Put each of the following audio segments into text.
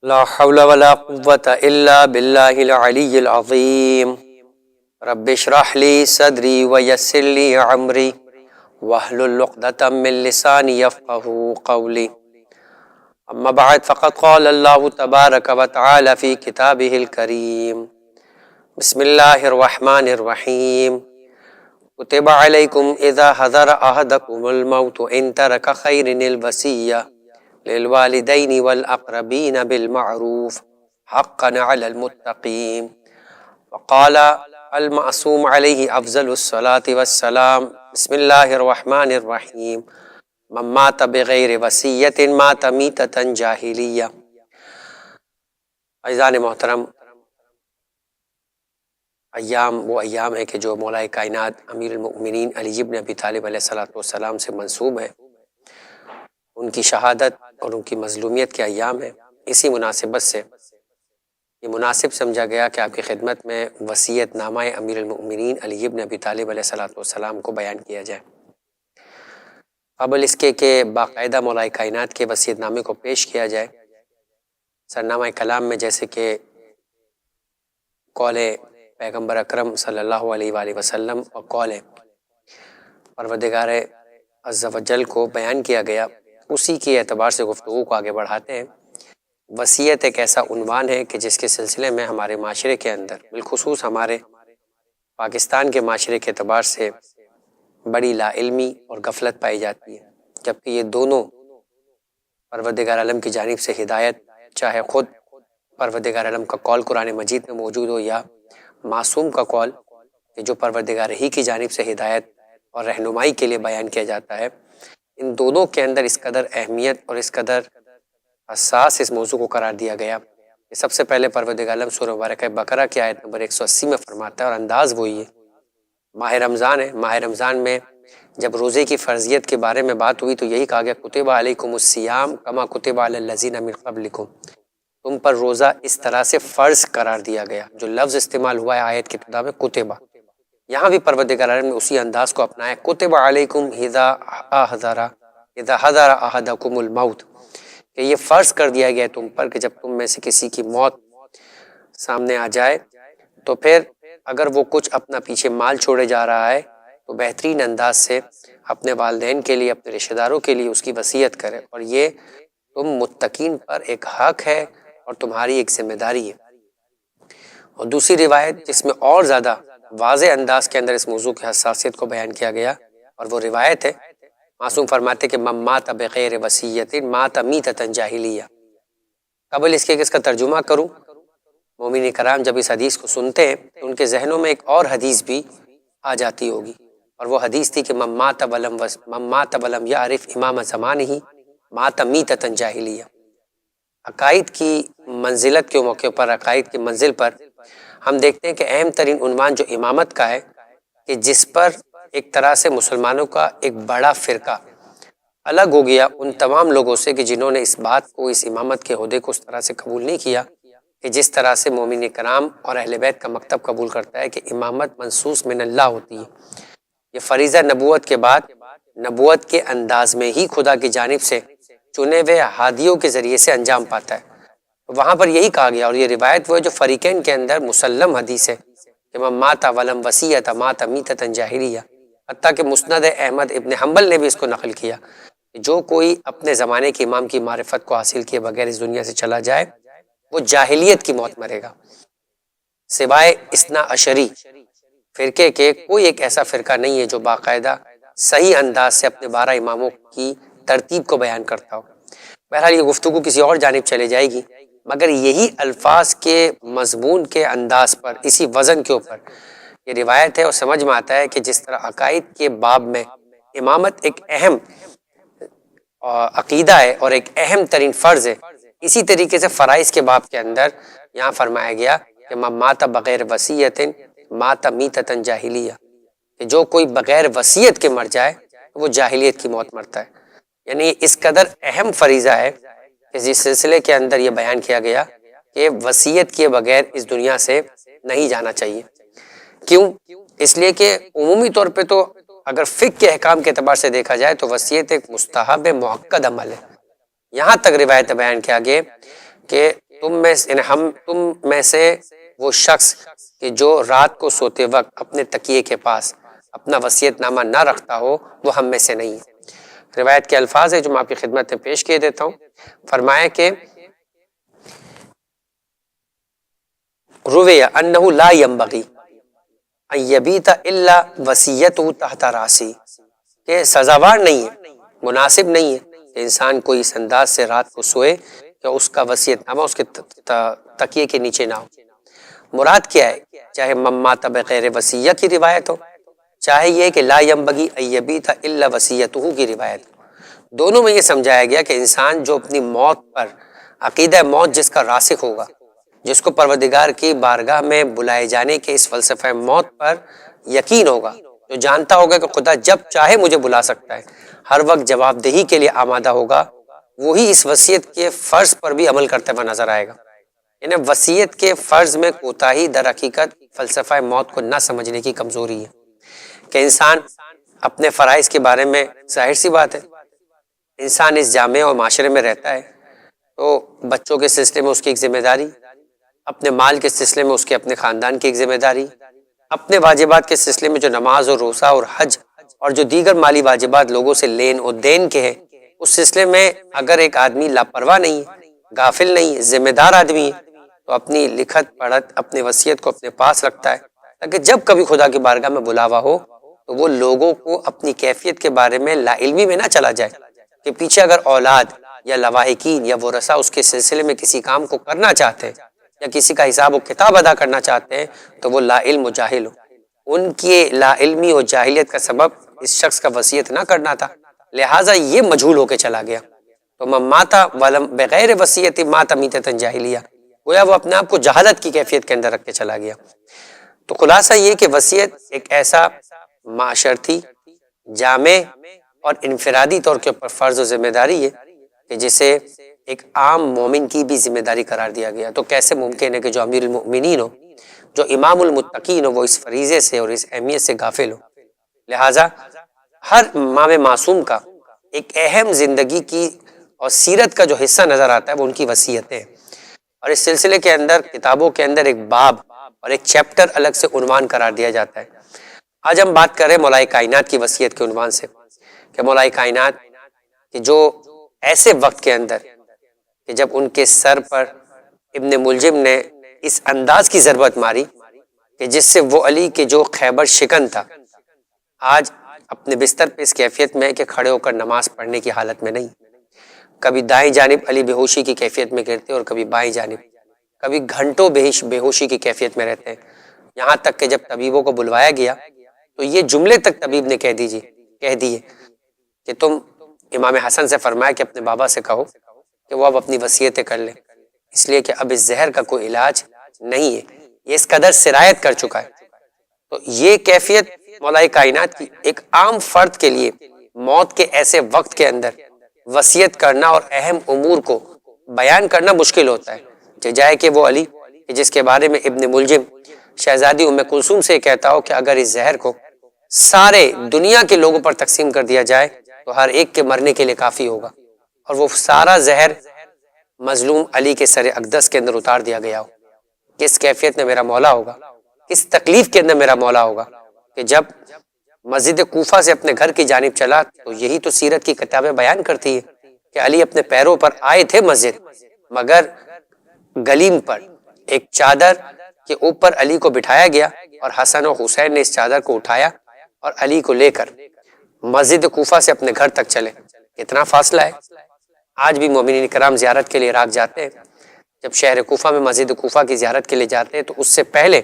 لا حول ولا قوة إلا بالله العلي العظيم. رب اشرح لي صدري ويسر لي أمري واحلل عقدة من لساني يفقهوا قولي. أما بعد فقد قال الله تبارك وتعالى في كتابه الكريم: بسم الله الرحمن الرحيم. كتب عليكم إذا حضر أحدكم الموت إن ترك خير الوصية للوالدين والأقربين بالمعروف حقا على المتقين. وقال المعصوم عليه أفضل الصلاة والسلام: بسم الله الرحمن الرحيم. من مات بغیر وصیت مات میتۃ جاہلیہ. عزیزان محترم، وہ ایام ہے کہ جو مولا کائنات امیر المؤمنین علی بن ابی طالب علیہ السلام سے منسوب ہے. ان کی شہادت اور ان کی مظلومیت کے ایام ہے. اسی مناسبت سے یہ مناسب سمجھا گیا کہ آپ کی خدمت میں وصیت نامہ امیر المؤمنین علی بن ابی طالب علیہ السلام کو بیان کیا جائے. قبل اس کے کہ باقاعدہ مولا کائنات کے وصیت نامے کو پیش کیا جائے، سرنامہ کلام میں جیسے کہ قول پیغمبر اکرم صلی اللہ علیہ وآلہ وسلم اور قول پروردگار عز و جل کو بیان کیا گیا، اسی کے اعتبار سے گفتگو کو آگے بڑھاتے ہیں. وصیت ایک ایسا عنوان ہے کہ جس کے سلسلے میں ہمارے معاشرے کے اندر، بالخصوص ہمارے پاکستان کے معاشرے کے اعتبار سے بڑی لا علمی اور غفلت پائی جاتی ہے، جبکہ یہ دونوں پروردگار عالم کی جانب سے ہدایت، چاہے خود پروردگار عالم کا قول قرآن مجید میں موجود ہو یا معصوم کا قول کہ جو پروردگار ہی کی جانب سے ہدایت اور رہنمائی کے لیے بیان کیا جاتا ہے، ان دونوں کے اندر اس قدر اہمیت اور اس قدر حساس اس موضوع کو قرار دیا گیا کہ سب سے پہلے پروردگار عالم سورہ مبارکہ بقرہ کی آیت نمبر 180 میں فرماتا ہے، اور انداز وہی ہے. ماہ رمضان ہے، ماہ رمضان میں جب روزے کی فرضیت کے بارے میں بات ہوئی تو یہی کہا گیا: کتب علیکم الصیام کما کتب علی الذین من قبلکم. تم پر روزہ اس طرح سے فرض قرار دیا گیا. جو لفظ استعمال ہوا ہے آیت کی ابتدا میں کتبہ، یہاں بھی پروردگار عالم نے اسی انداز کو اپنایا. کتب علیکم اذا حضر احدکم الموت، کہ یہ فرض کر دیا گیا تم پر کہ جب تم میں سے کسی کی موت سامنے آ جائے تو پھر اگر وہ کچھ اپنا پیچھے مال چھوڑے جا رہا ہے تو بہترین انداز سے اپنے والدین کے لیے، اپنے رشتہ داروں کے لیے اس کی وصیت کرے، اور یہ تم متقین پر ایک حق ہے اور تمہاری ایک ذمہ داری ہے. اور دوسری روایت جس میں اور زیادہ واضح انداز کے اندر اس موضوع کی حساسیت کو بیان کیا گیا، اور وہ روایت ہے، معصوم فرماتے کہ من مات بغیر وصیت مات میتۃ جاہلیہ. قبل اس کے کہ اس کا ترجمہ کروں، مومنین کرام جب اس حدیث کو سنتے ہیں تو ان کے ذہنوں میں ایک اور حدیث بھی آ جاتی ہوگی، اور وہ حدیث تھی کہ من مات ولم یعرف امام زمانہ مات میتۃ جاہلیہ. عقائد کی منزلت کے موقع پر، عقائد کی منزل پر ہم دیکھتے ہیں کہ اہم ترین عنوان جو امامت کا ہے، کہ جس پر ایک طرح سے مسلمانوں کا ایک بڑا فرقہ الگ ہو گیا ان تمام لوگوں سے کہ جنہوں نے اس بات کو، اس امامت کے عہدے کو اس طرح سے قبول نہیں کیا کہ جس طرح سے مومن کرام اور اہل بیت کا مکتب قبول کرتا ہے کہ امامت منصوص من اللہ ہوتی ہے. یہ فریضہ نبوت کے بعد نبوت کے انداز میں ہی خدا کی جانب سے چنے ہوئے ہادیوں کے ذریعے سے انجام پاتا ہے. وہاں پر یہی کہا گیا، اور یہ روایت وہ ہے جو فریقین کے اندر مسلم حدیث ہے کہ من مات ولم وصیۃ مات میتۃ جاہلیہ. حتیٰ کہ مسند احمد ابن حنبل نے بھی اس کو نقل کیا کہ جو کوئی اپنے زمانے کے امام کی معرفت کو حاصل کیے بغیر اس دنیا سے چلا جائے وہ جاہلیت کی موت مرے گا. سوائے اثنا عشری فرقے کے کوئی ایک ایسا فرقہ نہیں ہے جو باقاعدہ صحیح انداز سے اپنے 12 اماموں کی ترتیب کو بیان کرتا ہو. بہرحال یہ گفتگو کسی اور جانب چلے جائے گی، مگر یہی الفاظ کے مضمون کے انداز پر، اسی وزن کے اوپر یہ روایت ہے، اور سمجھ میں آتا ہے کہ جس طرح عقائد کے باب میں امامت ایک اہم عقیدہ ہے اور ایک اہم ترین فرض ہے، اسی طریقے سے فرائض کے باب کے اندر یہاں فرمایا گیا کہ من مات بغیر وصیت مات میتۃ جاہلیہ، کہ جو کوئی بغیر وصیت کے مر جائے وہ جاہلیت کی موت مرتا ہے. یعنی اس قدر اہم فریضہ ہے کہ جس سلسلے کے اندر یہ بیان کیا گیا کہ وصیت کے بغیر اس دنیا سے نہیں جانا چاہیے. کیوں؟ اس لیے کہ عمومی طور پہ تو اگر فقہ کے احکام کے اعتبار سے دیکھا جائے تو وصیت ایک مستحب مؤکد عمل ہے. یہاں تک روایت بیان کیا گیا کہ تم میں سے وہ شخص کہ جو رات کو سوتے وقت اپنے تکیے کے پاس اپنا وصیت نامہ نہ رکھتا ہو وہ ہم میں سے نہیں ہے۔ روایت کے الفاظ ہے جو میں آپ کی خدمت میں پیش کیے دیتا ہوں۔ فرمایا کہ رویہ انہ لا ینبغی ان یبیت الا وصیتہ تحت راسی، کہ سزاوار نہیں ہے، مناسب نہیں ہے کہ انسان کوئی اس انداز سے رات کو سوئے کہ اس کا وصیت نامہ اس کے تکیے کے نیچے نہ ہو۔ مراد کیا ہے؟ چاہے من مات بغیر وصیہ کی روایت ہو، چاہے یہ کہ لا ینبغی ان یبیت الا وصیتہ کی روایت ہو، دونوں میں یہ سمجھایا گیا کہ انسان جو اپنی موت پر عقیدہ موت جس کا راسخ ہوگا، جس کو پروردگار کی بارگاہ میں بلائے جانے کے اس فلسفہ موت پر یقین ہوگا، جو جانتا ہوگا کہ خدا جب چاہے مجھے بلا سکتا ہے، ہر وقت جواب دہی کے لیے آمادہ ہوگا، وہی اس وصیت کے فرض پر بھی عمل کرتے ہوئے نظر آئے گا۔ یعنی وصیت کے فرض میں کوتاہی در حقیقت فلسفہ موت کو نہ سمجھنے کی کمزوری ہے کہ انسان اپنے فرائض کے بارے میں، ظاہر سی بات ہے انسان اس جامعہ اور معاشرے میں رہتا ہے تو بچوں کے سلسلے میں اس کی ایک ذمہ داری، اپنے مال کے سلسلے میں اس کے اپنے خاندان کی ایک ذمہ داری، اپنے واجبات کے سلسلے میں جو نماز اور روزہ اور حج اور جو دیگر مالی واجبات لوگوں سے لین اور دین کے ہیں، اس سلسلے میں اگر ایک آدمی لاپرواہ نہیں ہے، غافل نہیں ہے، ذمہ دار آدمی ہے تو اپنی لکھت پڑھت اپنے وصیت کو اپنے پاس رکھتا ہے تاکہ جب کبھی خدا کی بارگاہ میں بلاوا ہو تو وہ لوگوں کو اپنی کیفیت کے بارے میں لا علمی میں نہ چلا جائے کہ پیچھے اگر اولاد یا لواحقین یا ورثہ اس کے سلسلے میں کسی کام کو کرنا چاہتے ہیں یا کسی کا حساب و کتاب ادا کرنا چاہتے ہیں تو وہ لا علم و جاہل ہو۔ ان کی لا علمی و جاہلیت کا سبب اس شخص کا وصیت نہ کرنا تھا، لہٰذا یہ مجہول ہو کے چلا گیا۔ تو من ماتا ولم بغیر وصیت مات میتۃ جاہلیہ، گویا وہ اپنے آپ کو جہالت کی کیفیت کے اندر رکھ کے چلا گیا۔ تو خلاصہ یہ کہ وصیت ایک ایسا معاشرتی، جامع اور انفرادی طور کے اوپر فرض و ذمہ داری ہے کہ جسے ایک عام مومن کی بھی ذمہ داری قرار دیا گیا۔ تو کیسے ممکن ہے کہ جو امیر المؤمنین ہو، جو امام المتقین ہو، وہ اس فریضے سے اور اس اہمیت سے غافل ہو؟ لہٰذا ہر امام معصوم کا ایک اہم زندگی کی اور سیرت کا جو حصہ نظر آتا ہے وہ ان کی وصیتیں، اور اس سلسلے کے اندر کتابوں کے اندر ایک باب اور ایک چیپٹر الگ سے عنوان قرار دیا جاتا ہے۔ آج ہم بات کریں مولائے کائنات کی وصیت کے عنوان سے کہ مولائے کائنات کہ جو ایسے وقت کے اندر کہ جب ان کے سر پر ابن ملجم نے اس انداز کی ضربت ماری کہ جس سے وہ علی کے جو خیبر شکن تھا، آج اپنے بستر پہ اس کیفیت میں کہ کھڑے ہو کر نماز پڑھنے کی حالت میں نہیں، کبھی دائیں جانب علی بے ہوشی کی کیفیت میں گرتے اور کبھی بائیں جانب، کبھی گھنٹوں بے ہوشی کی کیفیت میں رہتے ہیں، یہاں تک کہ جب طبیبوں کو بلوایا گیا تو یہ جملے تک طبیب نے کہہ دیے کہ تم امام حسن سے فرمایا کہ اپنے بابا سے کہو کہ وہ اب اپنی وصیتیں کر لیں، اس لیے کہ اب اس زہر کا کوئی علاج نہیں ہے، یہ اس قدر سرایت کر چکا ہے۔ تو یہ کیفیت مولائے کائنات کی ایک عام فرد کے لیے موت کے ایسے وقت کے اندر وصیت کرنا اور اہم امور کو بیان کرنا مشکل ہوتا ہے، جائے کہ وہ علی کہ جس کے بارے میں ابن ملجم شہزادی ام کلثوم سے کہتا ہو کہ اگر اس زہر کو سارے دنیا کے لوگوں پر تقسیم کر دیا جائے تو ہر ایک کے مرنے کے لیے کافی ہوگا، اور وہ سارا زہر مظلوم علی کے سر اقدس کے اندر اتار دیا گیا ہو، کس کیفیت میں میرا مولا ہوگا، کس تکلیف کے اندر میرا مولا ہوگا کہ جب مسجد کوفہ سے اپنے گھر کی جانب چلا تو یہی تو سیرت کی کتابیں بیان کرتی ہے کہ علی اپنے پیروں پر آئے تھے مسجد، مگر گلیم پر ایک چادر کے اوپر علی کو بٹھایا گیا اور حسن و حسین نے اس چادر کو اٹھایا اور علی کو لے کر مسجد کوفہ سے اپنے گھر تک چلے۔ کتنا فاصلہ ہے! آج بھی مومنین کرام زیارت کے لیے عراق جاتے ہیں، جب شہر کوفہ میں مسجد کوفہ کی زیارت کے لیے جاتے ہیں تو اس سے پہلے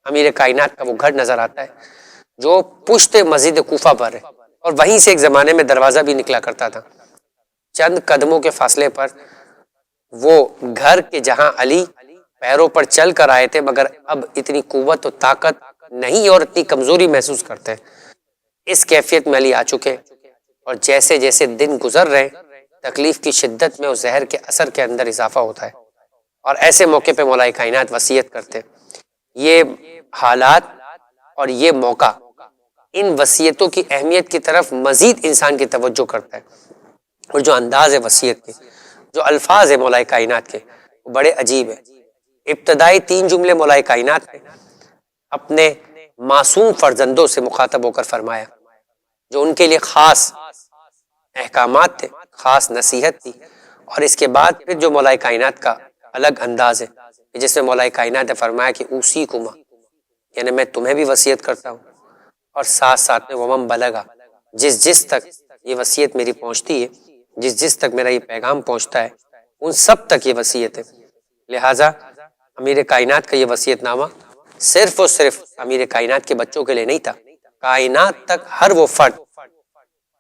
امیر کائنات کا وہ گھر نظر آتا ہے جو پشت مسجد کوفہ پر ہے، اور وہیں سے ایک زمانے میں دروازہ بھی نکلا کرتا تھا۔ چند قدموں کے فاصلے پر وہ گھر کے جہاں علی پیروں پر چل کر آئے تھے، مگر اب اتنی قوت و طاقت نہیں اور اتنی کمزوری محسوس کرتے ہیں، اس کیفیت میں علی آ چکے، اور جیسے جیسے دن گزر رہے تکلیف کی شدت میں اور زہر کے اثر کے اندر اضافہ ہوتا ہے، اور ایسے موقع پہ مولائے کائنات وصیت کرتے۔ یہ حالات اور یہ موقع ان وصیتوں کی اہمیت کی طرف مزید انسان کی توجہ کرتا ہے، اور جو انداز ہے وصیت کے، جو الفاظ ہے مولائے کائنات کے، وہ بڑے عجیب ہیں۔ ابتدائی 3 جملے مولائے کائنات نے اپنے معصوم فرزندوں سے مخاطب ہو کر فرمایا، جو ان کے لیے خاص احکامات تھے، خاص نصیحت تھی، اور اس کے بعد پھر جو مولائے کائنات کا الگ انداز ہے جس میں مولائے کائنات نے فرمایا کہ اوصیکما، یعنی میں تمہیں بھی وصیت کرتا ہوں، اور ساتھ ساتھ میں ومن بلغا، جس تک یہ وصیت میری پہنچتی ہے، جس تک میرا یہ پیغام پہنچتا ہے، ان سب تک یہ وصیت ہے۔ لہٰذا امیر کائنات کا یہ وصیت نامہ صرف اور صرف امیر کائنات کے بچوں کے لیے نہیں تھا، کائنات تک ہر وہ فرد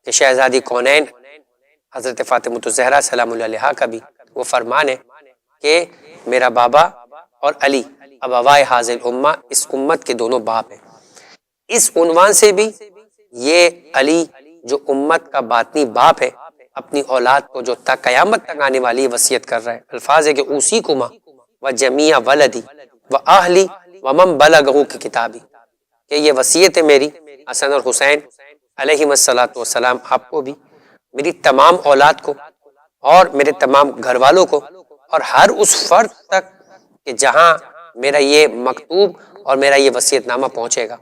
کہ شہزادی کونین حضرت فاطمہ الزہرا سلام اللہ علیہا کا بھی وہ فرمان ہے کہ میرا بابا اور علی ابوائے حاضر الامہ، اس امت کے دونوں باپ ہیں۔ اس عنوان سے بھی یہ علی جو امت کا باطنی باپ ہے، اپنی اولاد کو جو تا قیامت تک آنے والی وصیت کر رہا ہے۔ الفاظ ہے کہ اوصیکما وجمیع ولدی واہلی ومن بلغہ کی کتابی، کہ یہ وصیت ہے میری حسن اور حسین علیہم الصلاۃ والسلام، آپ کو بھی، میری تمام اولاد کو، اور میرے تمام گھر والوں کو، اور ہر اس فرد تک کہ جہاں میرا یہ مکتوب اور میرا یہ وصیت نامہ پہنچے گا،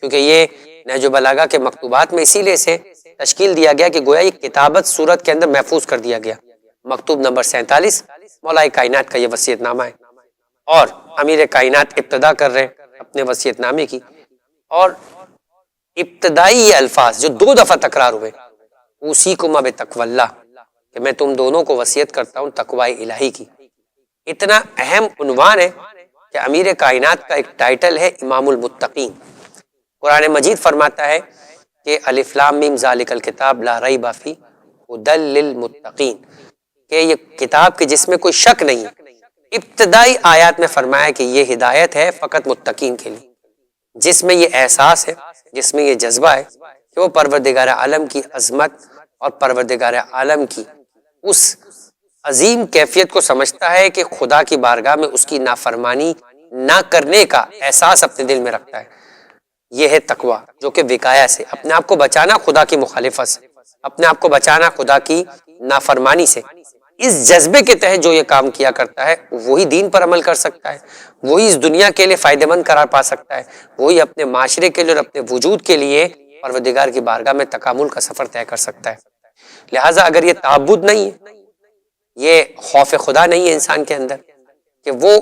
کیونکہ یہ نہج بلاغہ کے مکتوبات میں اسی لیے سے تشکیل دیا گیا کہ گویا یہ کتابت صورت کے اندر محفوظ کر دیا گیا۔ مکتوب نمبر 47 مولائے کائنات کا یہ وصیت نامہ ہے، اور امیر کائنات ابتدا کر رہے ہیں اپنے وصیت نامے کی، اور ابتدائی یہ الفاظ جو 2 دفعہ تکرار ہوئے، اوصیکما بتقوی اللہ، کہ میں تم دونوں کو وصیت کرتا ہوں تقوی الہی کی، اتنا اہم عنوان ہے کہ امیر کائنات کا ایک ٹائٹل ہے امام المتقین۔ قرآن مجید فرماتا ہے کہ الف لام میم ذالک الکتاب لا ریب فیہ ھدی للمتقین، کہ یہ کتاب کہ جس میں کوئی شک نہیں ہے، ابتدائی آیات میں فرمایا کہ یہ ہدایت ہے فقط متقین کے لیے، جس میں یہ احساس ہے، جس میں یہ جذبہ ہے کہ وہ پروردگار عالم کی عظمت اور پروردگار عالم کی اس عظیم کیفیت کو سمجھتا ہے کہ خدا کی بارگاہ میں اس کی نافرمانی نہ کرنے کا احساس اپنے دل میں رکھتا ہے۔ یہ ہے تقوی، جو کہ وقایا سے، اپنے آپ کو بچانا خدا کی مخالفت سے، اپنے آپ کو بچانا خدا کی نافرمانی سے۔ اس جذبے کے تحت جو یہ کام کیا کرتا ہے، وہی دین پر عمل کر سکتا ہے، وہی اس دنیا کے لیے فائدہ مند قرار پا سکتا ہے، وہی اپنے معاشرے کے لیے اور اپنے وجود کے لیے پروردگار کی بارگاہ میں تکامل کا سفر طے کر سکتا ہے۔ لہٰذا اگر یہ تعبد نہیں ہے، یہ خوف خدا نہیں ہے انسان کے اندر، کہ وہ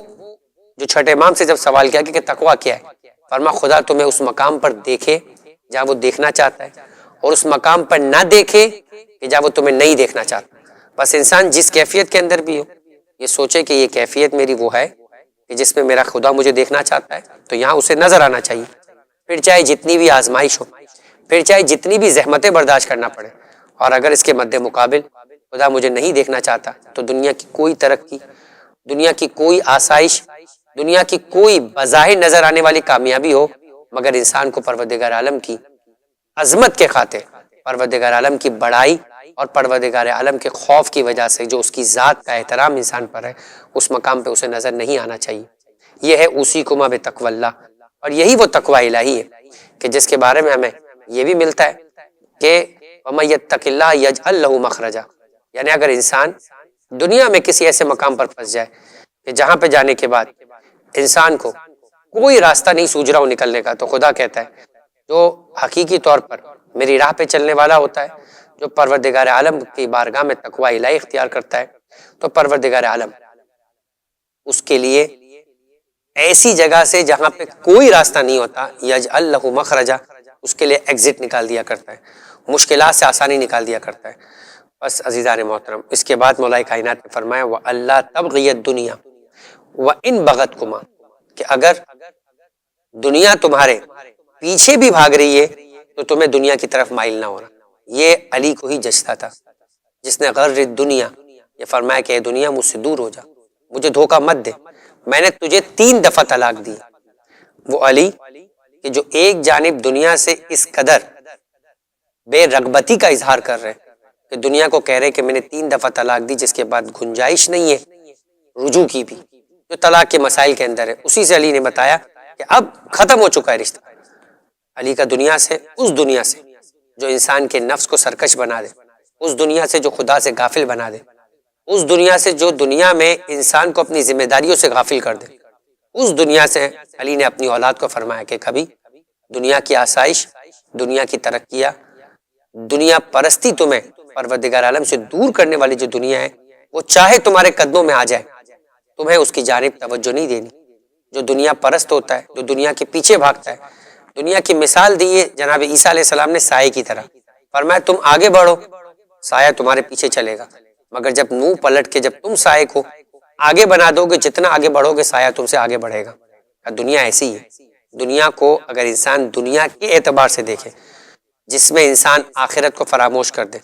جو چھٹے امام سے جب سوال کیا کہ تقوی کیا ہے، فرما خدا تمہیں اس مقام پر دیکھے جہاں وہ دیکھنا چاہتا ہے، اور اس مقام پر نہ دیکھے کہ جہاں وہ تمہیں نہیں دیکھنا چاہتا۔ بس انسان جس کیفیت کے اندر بھی ہو، یہ سوچے کہ یہ کیفیت میری وہ ہے کہ جس میں میرا خدا مجھے دیکھنا چاہتا ہے، تو یہاں اسے نظر آنا چاہیے، پھر چاہے جتنی بھی آزمائش ہو، پھر چاہے جتنی بھی زحمتیں برداشت کرنا پڑے، اور اگر اس کے مد مقابل خدا مجھے نہیں دیکھنا چاہتا، تو دنیا کی کوئی ترقی، دنیا کی کوئی آسائش، دنیا کی کوئی بظاہر نظر آنے والی کامیابی ہو، مگر انسان کو پروردگار عالم کی عظمت کے خاطر، پروردگار عالم کی بڑائی اور پروردگار عالم کے خوف کی وجہ سے جو اس کی ذات کا احترام انسان پر ہے، اس مقام پہ اسے نظر نہیں آنا چاہیے۔ یہ ہے اوصیکما بتقوی اللہ، اور یہی وہ تقوی الہی ہے کہ جس کے بارے میں ہمیں یہ بھی ملتا ہے کہ وَمَن یتق اللہ یجعل لہ مخرجا، یعنی اگر انسان دنیا میں کسی ایسے مقام پر پھنس جائے کہ جہاں پہ جانے کے بعد انسان کو کوئی راستہ نہیں سوجھ رہا ہو نکلنے کا، تو خدا کہتا ہے جو حقیقی طور پر میری راہ پہ چلنے والا ہوتا ہے، جو پروردگار عالم کی بارگاہ میں تقوی الہی اختیار کرتا ہے، تو پروردگار عالم اس کے لیے ایسی جگہ سے جہاں پہ کوئی راستہ نہیں ہوتا، یجعل لہ مخرجا، اس کے لیے ایگزٹ نکال دیا کرتا ہے، مشکلات سے آسانی نکال دیا کرتا ہے۔ بس عزیزان محترم، اس کے بعد مولائے کائنات نے فرمایا وَأَلَّا تَبْغِيَ الدُّنْيَا وَإِن بَغَتْكُمَا، کہ اگر دنیا تمہارے پیچھے بھی بھاگ رہی ہے تو تمہیں دنیا کی طرف مائل نہ ہونا۔ یہ علی کو ہی جچتا تھا، جس نے غر الدنیا، یہ فرمایا کہ اے دنیا مجھ سے دور ہو جا، مجھے دھوکہ مت دے، میں نے تجھے 3 دفعہ طلاق دی۔ وہ علی کہ جو ایک جانب دنیا سے اس قدر بے رغبتی کا اظہار کر رہے کہ دنیا کو کہہ رہے کہ میں نے 3 دفعہ طلاق دی، جس کے بعد گنجائش نہیں ہے رجوع کی بھی، جو طلاق کے مسائل کے اندر ہے، اسی سے علی نے بتایا کہ اب ختم ہو چکا ہے رشتہ۔ علی کا دنیا سے، اس دنیا سے جو انسان کے نفس کو سرکش بنا دے، اس دنیا سے جو خدا سے غافل بنا دے، اس دنیا سے جو دنیا میں انسان کو اپنی ذمہ داریوں سے غافل کر دے، اس دنیا سے علی نے اپنی اولاد کو فرمایا کہ کبھی دنیا کی آسائش، دنیا کی ترقیاں، دنیا پرستی تمہیں پروردگار عالم سے دور کرنے والی جو دنیا ہے، وہ چاہے تمہارے قدموں میں آ جائے، تمہیں اس کی جانب توجہ نہیں دینی۔ جو دنیا پرست ہوتا ہے، جو دنیا کے پیچھے بھاگتا ہے، دنیا کی مثال دی ہے جناب عیسیٰ علیہ السلام نے سائے کی طرح، فرمایا تم آگے بڑھو، سایہ تمہارے پیچھے چلے گا، مگر جب منہ پلٹ کے جب تم سائے کو آگے بنا دو گے، جتنا آگے بڑھو گے سایہ تم سے آگے بڑھے گا۔ دنیا ایسی ہی ہے۔ دنیا کو اگر انسان دنیا کے اعتبار سے دیکھے، جس میں انسان آخرت کو فراموش کر دے،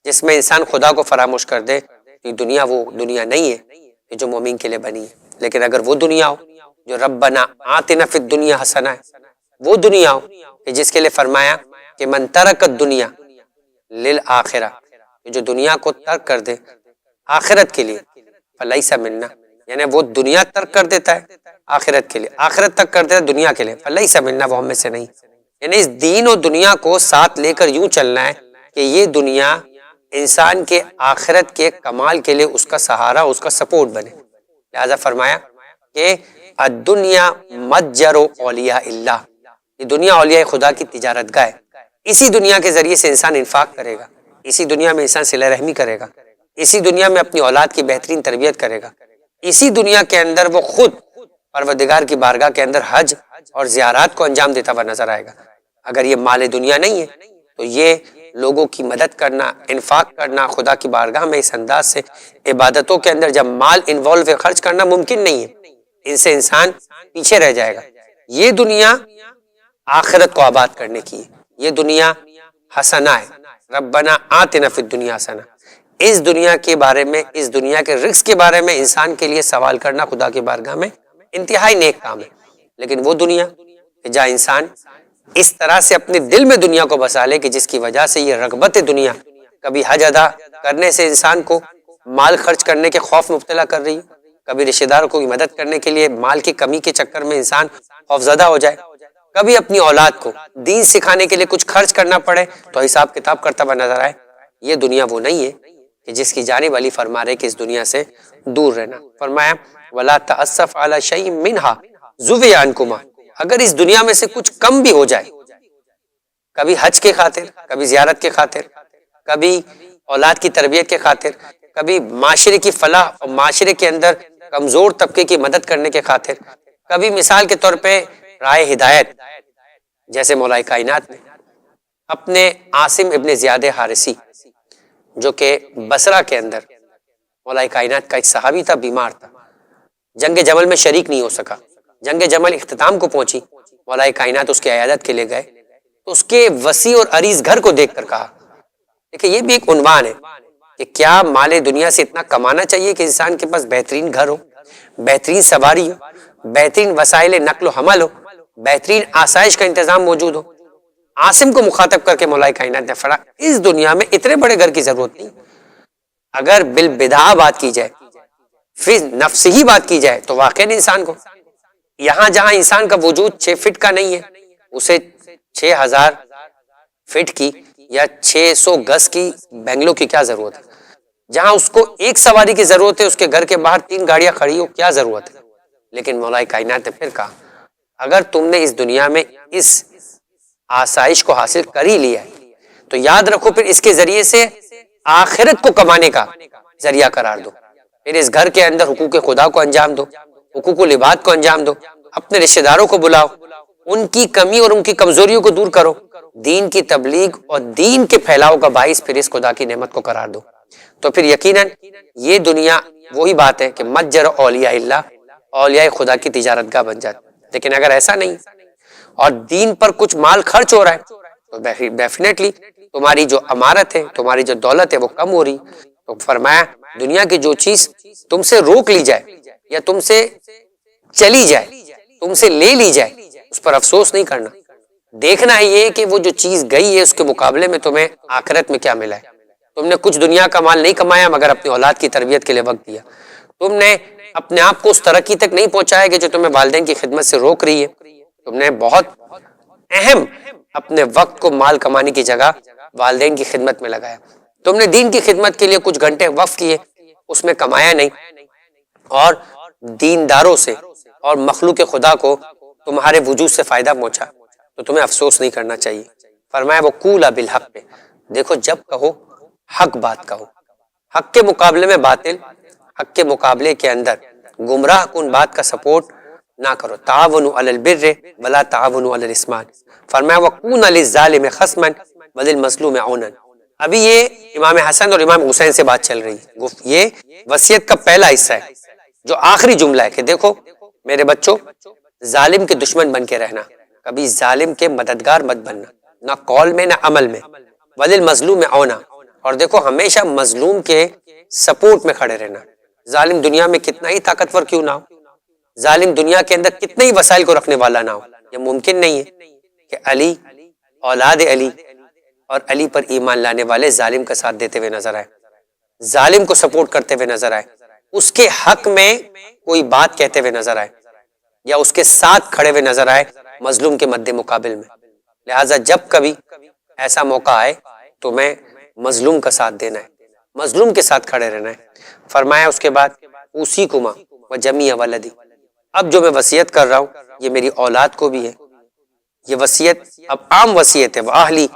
جس میں انسان خدا کو فراموش کر دے، یہ دنیا وہ دنیا نہیں ہے کہ جو مومن کے لیے بنی ہے۔ لیکن اگر وہ دنیا ہو جو ربنا آتنا فی الدنیا حسنہ ہے، وہ دنیا ہو کہ جس کے لیے فرمایا کہ من ترک الدنیا للآخرہ، جو دنیا کو ترک کر دے آخرت کے لیے، فلیس منا، یعنی وہ دنیا ترک کر دیتا ہے آخرت کے لیے، آخرت تک کر دیتا ہے دنیا کے لیے، فلیس منا، وہ ہم میں سے نہیں۔ یعنی اس دین و دنیا کو ساتھ لے کر یوں چلنا ہے کہ یہ دنیا انسان کے آخرت کے کمال کے لیے اس کا سہارا، اس کا سپورٹ بنے۔ لہذا فرمایا کہ الدنیا متجر اولیاء اللہ، یہ دنیا اولیاء خدا کی تجارت گاہ ہے۔ اسی دنیا کے ذریعے سے انسان انفاق کرے گا، اسی دنیا میں انسان صلہ رحمی کرے گا، اسی دنیا میں اپنی اولاد کی بہترین تربیت کرے گا، اسی دنیا کے اندر وہ خود پروردگار کی بارگاہ کے اندر حج اور زیارات کو انجام دیتا ہوا نظر آئے گا۔ اگر یہ مال دنیا نہیں ہے تو یہ لوگوں کی مدد کرنا، انفاق کرنا، خدا کی بارگاہ میں اس انداز سے عبادتوں کے اندر جب مال انوالو ہے، خرچ کرنا ممکن نہیں ہے، ان سے انسان پیچھے رہ جائے گا۔ یہ دنیا آخرت کو آباد کرنے کی ہے، یہ دنیا حسنہ ہے، ربنا آتنا فی الدنیا حسنہ۔ اس دنیا کے بارے میں، اس دنیا کے رزق کے بارے میں انسان کے لیے سوال کرنا خدا کی بارگاہ میں انتہائی نیک کام ہے۔ لیکن وہ دنیا کہ جہاں انسان اس طرح سے اپنے دل میں دنیا کو بسا لے کہ جس کی وجہ سے یہ رغبت دنیا کبھی حج ادا کرنے سے انسان کو مال خرچ کرنے کے خوف مبتلا کر رہی ہے، کبھی رشتہ داروں کو مدد کرنے کے لیے مال کی کمی کے چکر میں انسان خوفزدہ ہو جائے، کبھی اپنی اولاد کو دین سکھانے کے لیے کچھ خرچ کرنا پڑے تو حساب کتاب کرتا ہوا نظر آئے۔ یہ دنیا وہ نہیں ہے کہ جس کی جانب علی فرما رہے کہ اس دنیا سے دور رہنا۔ فرمایا وَلَا تَأَسَّفْ عَلَى شَيْءٍ مِّنْهَا ذُوِّ عَنْكُمَا، اگر اس دنیا میں سے کچھ کم بھی ہو جائے، کبھی حج کے خاطر، کبھی زیارت کے خاطر، کبھی اولاد کی تربیت کے خاطر، کبھی معاشرے کی فلاح اور معاشرے کے اندر کمزور طبقے کی مدد کرنے کے خاطر، کبھی مثال کے طور پہ رائے ہدایت، جیسے مولا کائنات نے اپنے عاصم ابن زیاد حارثی جو کہ بصرہ کے اندر مولا کائنات کا ایک صحابی تھا، بیمار تھا، جنگ جمل میں شریک نہیں ہو سکا، جنگ جمل اختتام کو پہنچی، مولا کائنات اس کی عیادت کے لیے گئے تو اس کے وسیع اور عریض گھر کو دیکھ کر کہا، دیکھیں یہ بھی ایک عنوان ہے کہ کیا مال دنیا سے اتنا کمانا چاہیے کہ انسان کے پاس بہترین گھر ہو، بہترین سواری ہو، بہترین وسائل نقل و حمل ہو، بہترین آسائش کا انتظام موجود ہو۔ عاصم کو مخاطب کر کے مولا کائنات نے فرمایا اس دنیا میں اتنے بڑے گھر کی ضرورت نہیں، اگر بالبدعہ بات کی جائے، فی نفس ہی بات کی جائے تو واقعی انسان کو یہاں جہاں انسان کا وجود 6 فٹ کا نہیں ہے، اسے 6000 فٹ کی یا 600 گز کی بنگلو کی کیا ضرورت ہے؟ جہاں اس کو ایک سواری کی ضرورت ہے، اس کے گھر کے باہر 3 گاڑیاں کھڑی ہو، کیا ضرورت ہے؟ لیکن مولا کائنات نے پھر کہا اگر تم نے اس دنیا میں اس آسائش کو حاصل کر ہی لیا ہے تو یاد رکھو پھر اس کے ذریعے سے آخرت کو کمانے کا ذریعہ قرار دو، پھر اس گھر کے اندر حقوق خدا کو انجام دو، حقوق العباد کو انجام دو، اپنے رشتہ داروں کو بلاؤ، ان کی کمی اور ان کی کمزوریوں کو دور کرو، دین کی تبلیغ اور دین کے پھیلاؤ کا باعث پھر اس خدا کی نعمت کو قرار دو، تو پھر یقیناً یہ دنیا وہی بات ہے کہ متجر اولیاء اللہ، اولیاء خدا کی تجارت گاہ بن جاتی۔ لیکن اگر ایسا نہیں اور دین پر کچھ مال خرچ ہو رہا ہے تو ڈیفینیٹلی تمہاری جو امارت ہے، تمہاری جو دولت ہے وہ کم ہو رہی۔ تو فرمایا دنیا کی جو چیز تم سے روک لی جائے یا تم سے چلی جائے، تم سے لے لی جائے، اس پر افسوس نہیں کرنا، دیکھنا ہے یہ کہ وہ جو چیز گئی ہے اس کے مقابلے میں تمہیں آخرت میں کیا ملا ہے۔ تم نے کچھ دنیا کا مال نہیں کمایا مگر اپنی اولاد کی تربیت کے لیے وقت دیا، تم نے اپنے آپ کو اس ترقی تک نہیں پہنچایا کہ جو تمہیں والدین کی خدمت سے روک رہی ہے، تم نے بہت اہم اپنے وقت کو مال کمانے کی جگہ والدین کی خدمت میں لگایا، تم نے دین کی خدمت کے لیے کچھ گھنٹے وقف کیے، اس میں کمایا نہیں، اور دینداروں سے اور مخلوق خدا کو تمہارے وجود سے فائدہ پہنچا، تو تمہیں افسوس نہیں کرنا چاہیے۔ فرمایا وہ قولا بالحق پہ، دیکھو جب کہو حق بات کہو، حق کے مقابلے میں باطل، حق کے مقابلے کے اندر گمراہ کن بات کا سپورٹ نہ کرو۔ تعاونوا علی البر ولا تعاونوا علی الاثم، فرمایا وکونوا للظالم خصما وللمظلوم عونا۔ ابھی یہ امام حسن اور امام حسین سے بات چل رہی ہے، یہ وصیت کا پہلا حصہ ہے جو آخری جملہ ہے کہ دیکھو میرے بچوں، ظالم کے دشمن بن کے رہنا، کبھی ظالم کے مددگار مت بننا، نہ قول میں نہ عمل میں، وللمظلوم عونا، اور دیکھو ہمیشہ مظلوم کے سپورٹ میں کھڑے رہنا۔ ظالم دنیا میں کتنا ہی طاقتور کیوں نہ ہو، ظالم دنیا کے اندر کتنے ہی وسائل کو رکھنے والا نہ ہو، یہ ممکن نہیں ہے کہ علی، اولاد علی اور علی پر ایمان لانے والے ظالم کا ساتھ دیتے ہوئے نظر آئے، ظالم کو سپورٹ کرتے ہوئے نظر آئے، اس کے حق میں کوئی بات کہتے ہوئے نظر آئے، یا اس کے ساتھ کھڑے ہوئے نظر آئے مظلوم کے مد مقابل میں۔ لہٰذا جب کبھی ایسا موقع آئے تو میں مظلوم کا ساتھ دینا ہے، مظلوم کے ساتھ کھڑے رہنا ہے۔ فرمایا اس کے بعد اوصیکما وجمیع ولدی، اب جو میں وصیت کر رہا ہوں یہ میری اولاد کو بھی ہے، یہ وصیت اب عام وصیت ہے، واہلی،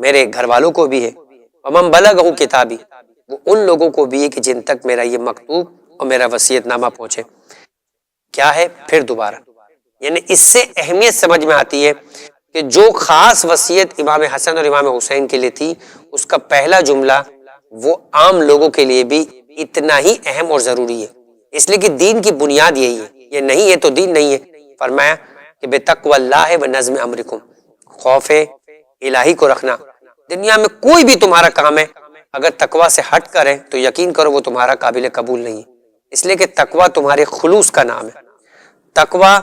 میرے گھر والوں کو بھی ہے، ومن بلغہ کتابی، وہ ان لوگوں کو بھی ہے کہ جن تک میرا یہ مکتوب اور میرا وصیت نامہ پہنچے۔ کیا ہے پھر دوبارہ، یعنی اس سے اہمیت سمجھ میں آتی ہے کہ جو خاص وصیت امام حسن اور امام حسین کے لیے تھی، اس کا پہلا جملہ وہ عام لوگوں کے لیے بھی اتنا ہی اہم اور ضروری ہے، اس لیے کہ دین کی بنیاد یہی ہے، یہ نہیں ہے تو دین نہیں ہے۔ فرمایا کہ بتقوی اللہ و نظم امرکم، خوف الہی کو رکھنا، دنیا میں کوئی بھی تمہارا کام ہے اگر تقوی سے ہٹ کرے تو یقین کرو وہ تمہارا قابل قبول نہیں ہے، اس لیے کہ تقوی تمہارے خلوص کا نام ہے، تقوی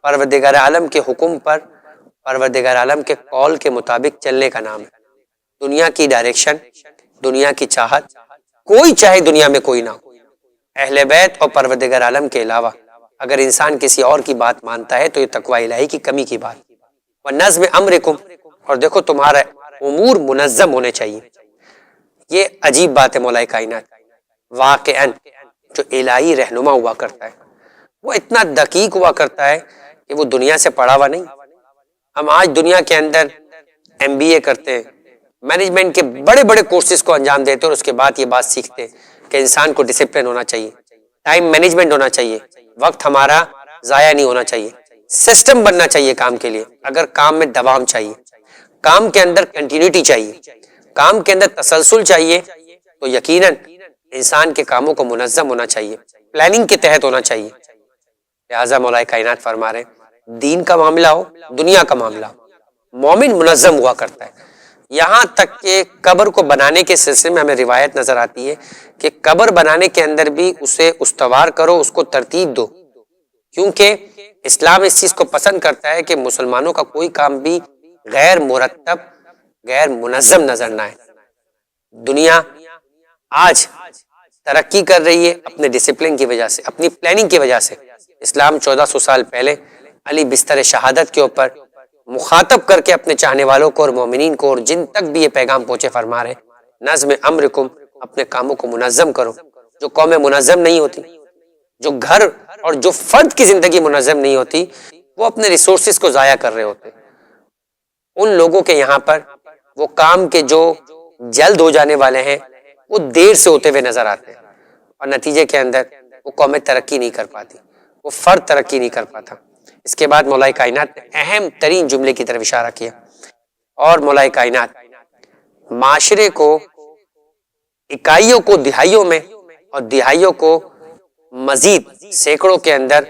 پروردگار عالم کے حکم پر، پروردگار عالم کے قول کے مطابق چلنے کا نام ہے۔ دنیا کی ڈائریکشن، دنیا کی چاہت، کوئی چاہے دنیا میں کوئی نہ ہو، اہل بیت اور پروردگار عالم کے علاوہ اگر انسان کسی اور کی بات مانتا ہے تو یہ تقوی الہی کی کمی کی بات۔ وَنَظْمِ أَمْرِكُمْ، اور دیکھو تمہارا امور منظم ہونے چاہیے۔ یہ عجیب بات ہے مولا کائنات، واقعاً جو الہی رہنما ہوا کرتا ہے وہ اتنا دقیق ہوا کرتا ہے کہ وہ دنیا سے پڑھا ہوا نہیں۔ ہم آج دنیا کے اندر MBA کرتے ہیں، مینجمنٹ کے بڑے بڑے کورسز کو انجام دیتے اور اس کے بعد یہ بات سیکھتے کہ انسان کو ڈسپلن ہونا چاہیے، ٹائم مینجمنٹ ہونا چاہیے، وقت ہمارا ضائع نہیں ہونا چاہیے، سسٹم بننا چاہیے کام کے لیے، اگر کام میں دوام چاہیے، کام کے اندر کنٹینیوٹی چاہیے، کام کے اندر تسلسل چاہیے، تو یقیناً انسان کے کاموں کو منظم ہونا چاہیے، پلاننگ کے تحت ہونا چاہیے۔ لہٰذا مولا کائنات فرما رہے دین کا معاملہ ہو، دنیا کا معاملہ ہو، مومن منظم ہوا کرتا ہے۔ یہاں تک کہ قبر کو بنانے کے سلسلے میں ہمیں روایت نظر آتی ہے کہ قبر بنانے کے اندر بھی اسے استوار کرو، اس کو ترتیب دو، کیونکہ اسلام اس چیز کو پسند کرتا ہے کہ مسلمانوں کا کوئی کام بھی غیر مرتب، غیر منظم نظر نہ آئے۔ دنیا آج ترقی کر رہی ہے اپنے ڈسپلن کی وجہ سے، اپنی پلاننگ کی وجہ سے۔ اسلام 1400 سال پہلے علی بستر شہادت کے اوپر مخاطب کر کے اپنے چاہنے والوں کو اور مومنین کو اور جن تک بھی یہ پیغام پہنچے فرما رہے نظم امرکم، اپنے کاموں کو منظم کرو۔ جو قومیں منظم نہیں ہوتی، جو گھر اور جو فرد کی زندگی منظم نہیں ہوتی، وہ اپنے ریسورسز کو ضائع کر رہے ہوتے۔ ان لوگوں کے یہاں پر وہ کام کے جو جلد ہو جانے والے ہیں وہ دیر سے ہوتے ہوئے نظر آتے ہیں، اور نتیجے کے اندر وہ قومیں ترقی نہیں کر پاتی، وہ فرد ترقی نہیں کر پاتا۔ اس کے بعد مولا کائنات نے اہم ترین جملے کی طرف اشارہ کیا، اور مولا کائنات معاشرے کو، اکائیوں کو دہائیوں میں اور دہائیوں کو مزید سینکڑوں کے اندر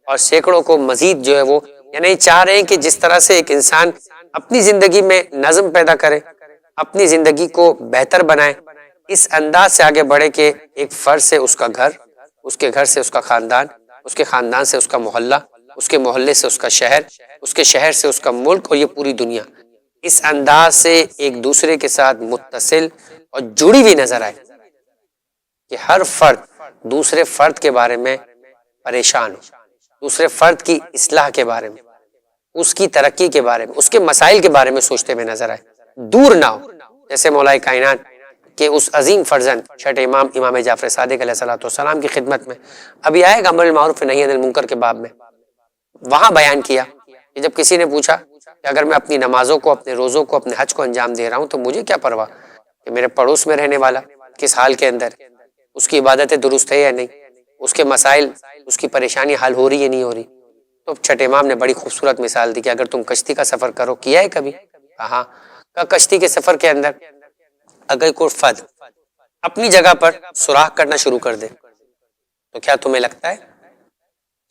اور سینکڑوں کو مزید جو ہے وہ یعنی چاہ رہے ہیں کہ جس طرح سے ایک انسان اپنی زندگی میں نظم پیدا کرے، اپنی زندگی کو بہتر بنائے، اس انداز سے آگے بڑھے کہ ایک فرد سے اس کا گھر، اس کے گھر سے اس کا خاندان، اس کے خاندان سے اس کا محلہ، اس کے محلے سے اس کا شہر، اس کے شہر سے اس کا ملک، اور یہ پوری دنیا اس انداز سے ایک دوسرے کے ساتھ متصل اور جڑی ہوئی نظر آئے کہ ہر فرد دوسرے فرد کے بارے میں پریشان ہو، دوسرے فرد کی اصلاح کے بارے میں، اس کی ترقی کے بارے میں، اس کے مسائل کے بارے میں سوچتے ہوئے نظر آئے، دور نہ ہو۔ جیسے مولا کائنات کہ اس عظیم فرزند چھٹے امام امام جعفر صادق علیہ الصلوۃ والسلام کی خدمت میں ابھی آئے گا امر بالمعروف نہی عن المنکر کے باب میں، وہاں بیان کیا کہ جب کسی نے پوچھا کہ اگر میں اپنی نمازوں کو، اپنے روزوں کو، اپنے حج کو انجام دے رہا ہوں تو مجھے کیا پرواہ کہ میرے پڑوس میں رہنے والا کس حال کے اندر، اس کی عبادتیں درست ہے یا نہیں، اس کے مسائل، اس کی پریشانی حل ہو رہی ہے نہیں ہو رہی۔ تو چھٹے امام نے بڑی خوبصورت مثال دی کہ اگر تم کشتی کا سفر کرو، کیا ہے کبھی؟ کہا کشتی کے سفر کے اندر اگر کوئی فرد اپنی جگہ پر سوراخ کرنا شروع کر دے تو کیا تمہیں لگتا ہے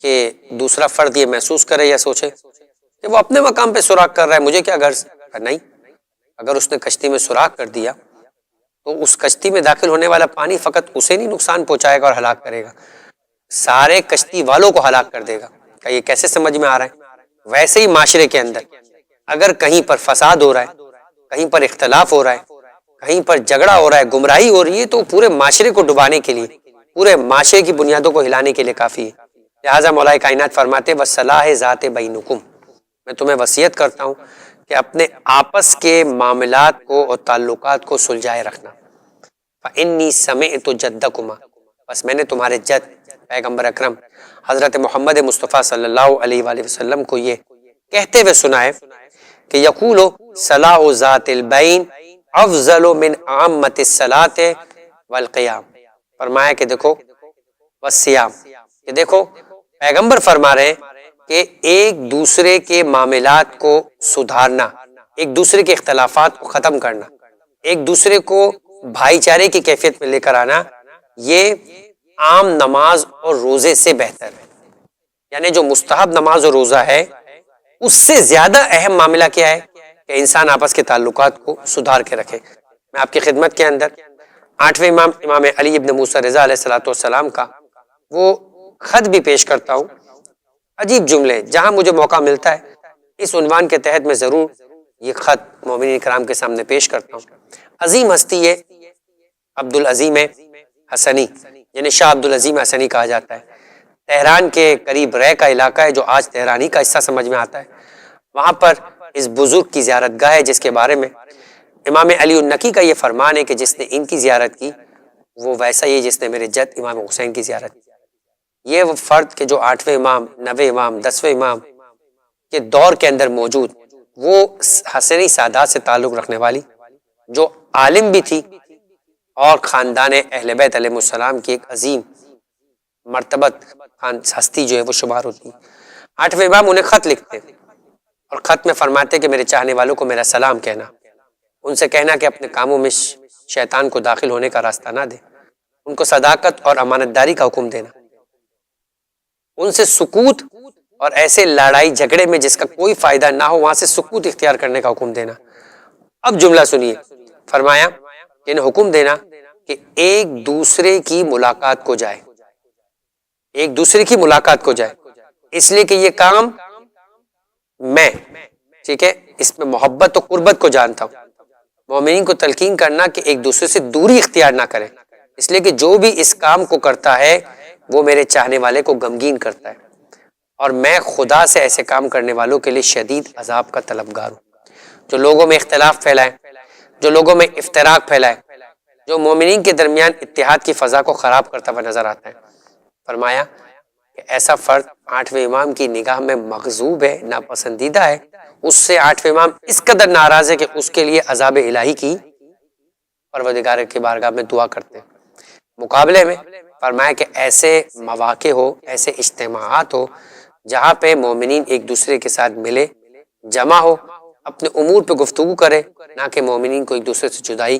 کہ دوسرا فرد یہ محسوس کرے یا سوچے کہ وہ اپنے مقام پہ سوراخ کر رہا ہے، مجھے کیا غرض؟ نہیں، اگر اس نے کشتی میں سوراخ کر دیا تو اس کشتی میں داخل ہونے والا پانی فقط اسے نہیں نقصان پہنچائے گا اور ہلاک کرے گا، سارے کشتی والوں کو ہلاک کر دے گا۔ کہ یہ کیسے سمجھ میں آ رہا ہے؟ ویسے ہی معاشرے کے اندر اگر کہیں پر فساد ہو رہا ہے، کہیں پر اختلاف ہو رہا ہے، کہیں پر جھگڑا ہو رہا ہے، گمراہی ہو رہی ہے، تو پورے معاشرے کو ڈبانے کے لیے، پورے معاشرے کی بنیادوں کو ہلانے کے لیے کافی ہے۔ لہٰذا مولا کائنات فرماتے وَصَلَاحِ ذَاتِ بَيْنُكُمْ، میں تمہیں وصیت کرتا ہوں کہ اپنے آپس کے معاملات کو اور تعلقات کو سلجھائے رکھنا۔ فَإِنِّي سَمِعْتُ جَدَّكُمَا، بس میں نے تمہارے جد پیغمبر اکرم حضرت محمد مصطفیٰ صلی اللہ علیہ وآلہ وسلم کو یہ کہتے ہوئے سنا ہے کہ یقول صلاح ذات البین افضل من عامۃ الصلاۃ والقیام، فرمایا کہ دیکھو والصیام، کہ دیکھو پیغمبر فرما رہے ہیں کہ ایک دوسرے کے معاملات کو سدھارنا، ایک دوسرے کے اختلافات کو ختم کرنا، ایک دوسرے کو بھائی چارے کی کیفیت میں لے کر آنا، یہ عام نماز اور روزے سے بہتر ہے۔ یعنی جو مستحب نماز اور روزہ ہے اس سے زیادہ اہم معاملہ کیا ہے کہ انسان آپس کے تعلقات کو سدھار کے رکھے۔ میں آپ کی خدمت کے اندر 8ویں امام امام علی ابن موسیٰ رضا علیہ الصلوۃ والسلام کا وہ خط بھی پیش کرتا ہوں، عجیب جملے، جہاں مجھے موقع ملتا ہے اس عنوان کے تحت میں ضرور یہ خط مومنین کرام کے سامنے پیش کرتا ہوں۔ عظیم ہستی ہے عبدالعظیم حسنی، یعنی شاہ عبدالعظیم حسنی کہا جاتا ہے، تہران کے قریب رے کا علاقہ ہے جو آج تہرانی کا حصہ سمجھ میں آتا ہے، وہاں پر اس بزرگ کی زیارت گاہ ہے جس کے بارے میں امام علی النقی کا یہ فرمان ہے کہ جس نے ان کی زیارت کی وہ ویسا ہی جس نے میرے جد امام حسین کی زیارت کی۔ یہ وہ فرد کہ جو 8ویں امام، 9ویں امام، 10ویں امام کے دور کے اندر موجود، وہ حسنی سادات سے تعلق رکھنے والی جو عالم بھی تھی اور خاندان اہل بیت علیہ السلام کی ایک عظیم مرتبت ہستی جو ہے وہ شمار ہوتی ہے۔ 8ویں امام انہیں خط لکھتے اور خط میں فرماتے کہ میرے چاہنے والوں کو میرا سلام کہنا، ان سے کہنا کہ اپنے کاموں میں شیطان کو داخل ہونے کا راستہ نہ دے، ان کو صداقت اور امانت داری کا حکم دینا، ان سے سکوت اور ایسے لڑائی جھگڑے میں جس کا کوئی فائدہ نہ ہو وہاں سے سکوت اختیار کرنے کا حکم دینا۔ اب جملہ سنیے، فرمایا کہ انہیں حکم دینا کہ ایک دوسرے کی ملاقات کو جائے، ایک دوسرے کی ملاقات کو جائے، اس لیے کہ یہ کام میں، ٹھیک ہے، اس میں محبت و قربت کو جانتا ہوں۔ مومنین کو تلقین کرنا کہ ایک دوسرے سے دوری اختیار نہ کریں، اس لیے کہ جو بھی اس کام کو کرتا ہے وہ میرے چاہنے والے کو غمگین کرتا ہے، اور میں خدا سے ایسے کام کرنے والوں کے لیے شدید عذاب کا طلبگار ہوں۔ جو لوگوں میں اختلاف پھیلائے، جو لوگوں میں افتراق پھیلائے، جو مومنین کے درمیان اتحاد کی فضا کو خراب کرتا ہوا نظر آتا ہے، فرمایا کہ ایسا فرد 8ویں امام کی نگاہ میں مغضوب ہے، ناپسندیدہ ہے، اس سے 8ویں امام اس قدر ناراض ہے کہ اس کے لیے عذاب الہی کی پروردگار کی بارگاہ میں دعا کرتے ہیں۔ مقابلے میں فرمایا کہ ایسے مواقع ہو، ایسے اجتماعات ہو جہاں پہ مومنین ایک دوسرے کے ساتھ ملے، جمع ہو، اپنے امور پہ گفتگو کرے، نہ کہ مومنین کو ایک دوسرے سے جدائی۔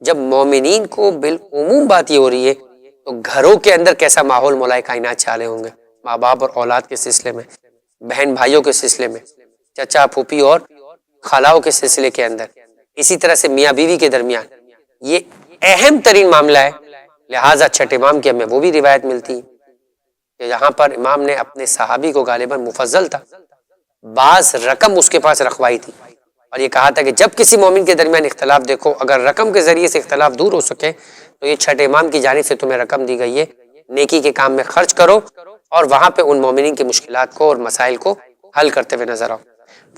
جب مومنین کو بالعموم بات یہ ہو رہی ہے تو گھروں کے اندر کیسا ماحول مولا کائنات چالے ہوں گے، ماں باپ اور اولاد کے سلسلے میں، بہن بھائیوں کے سلسلے میں، چچا پھوپھی اور خالاؤں کے سلسلے کے اندر، اسی طرح سے میاں بیوی کے درمیان، یہ اہم ترین معاملہ ہے۔ لہٰذا چھٹے امام کی ہمیں وہ بھی روایت ملتی ہے کہ یہاں پر امام نے اپنے صحابی کو غالباً مفضل تھا، بعض رقم اس کے پاس رکھوائی تھی اور یہ کہا تھا کہ جب کسی مومن کے درمیان اختلاف دیکھو، اگر رقم کے ذریعے سے اختلاف دور ہو سکے تو یہ چھٹے امام کی جانب سے تمہیں رقم دی گئی ہے، نیکی کے کام میں خرچ کرو اور وہاں پہ ان مومنین کی مشکلات کو اور مسائل کو حل کرتے ہوئے نظر آؤ۔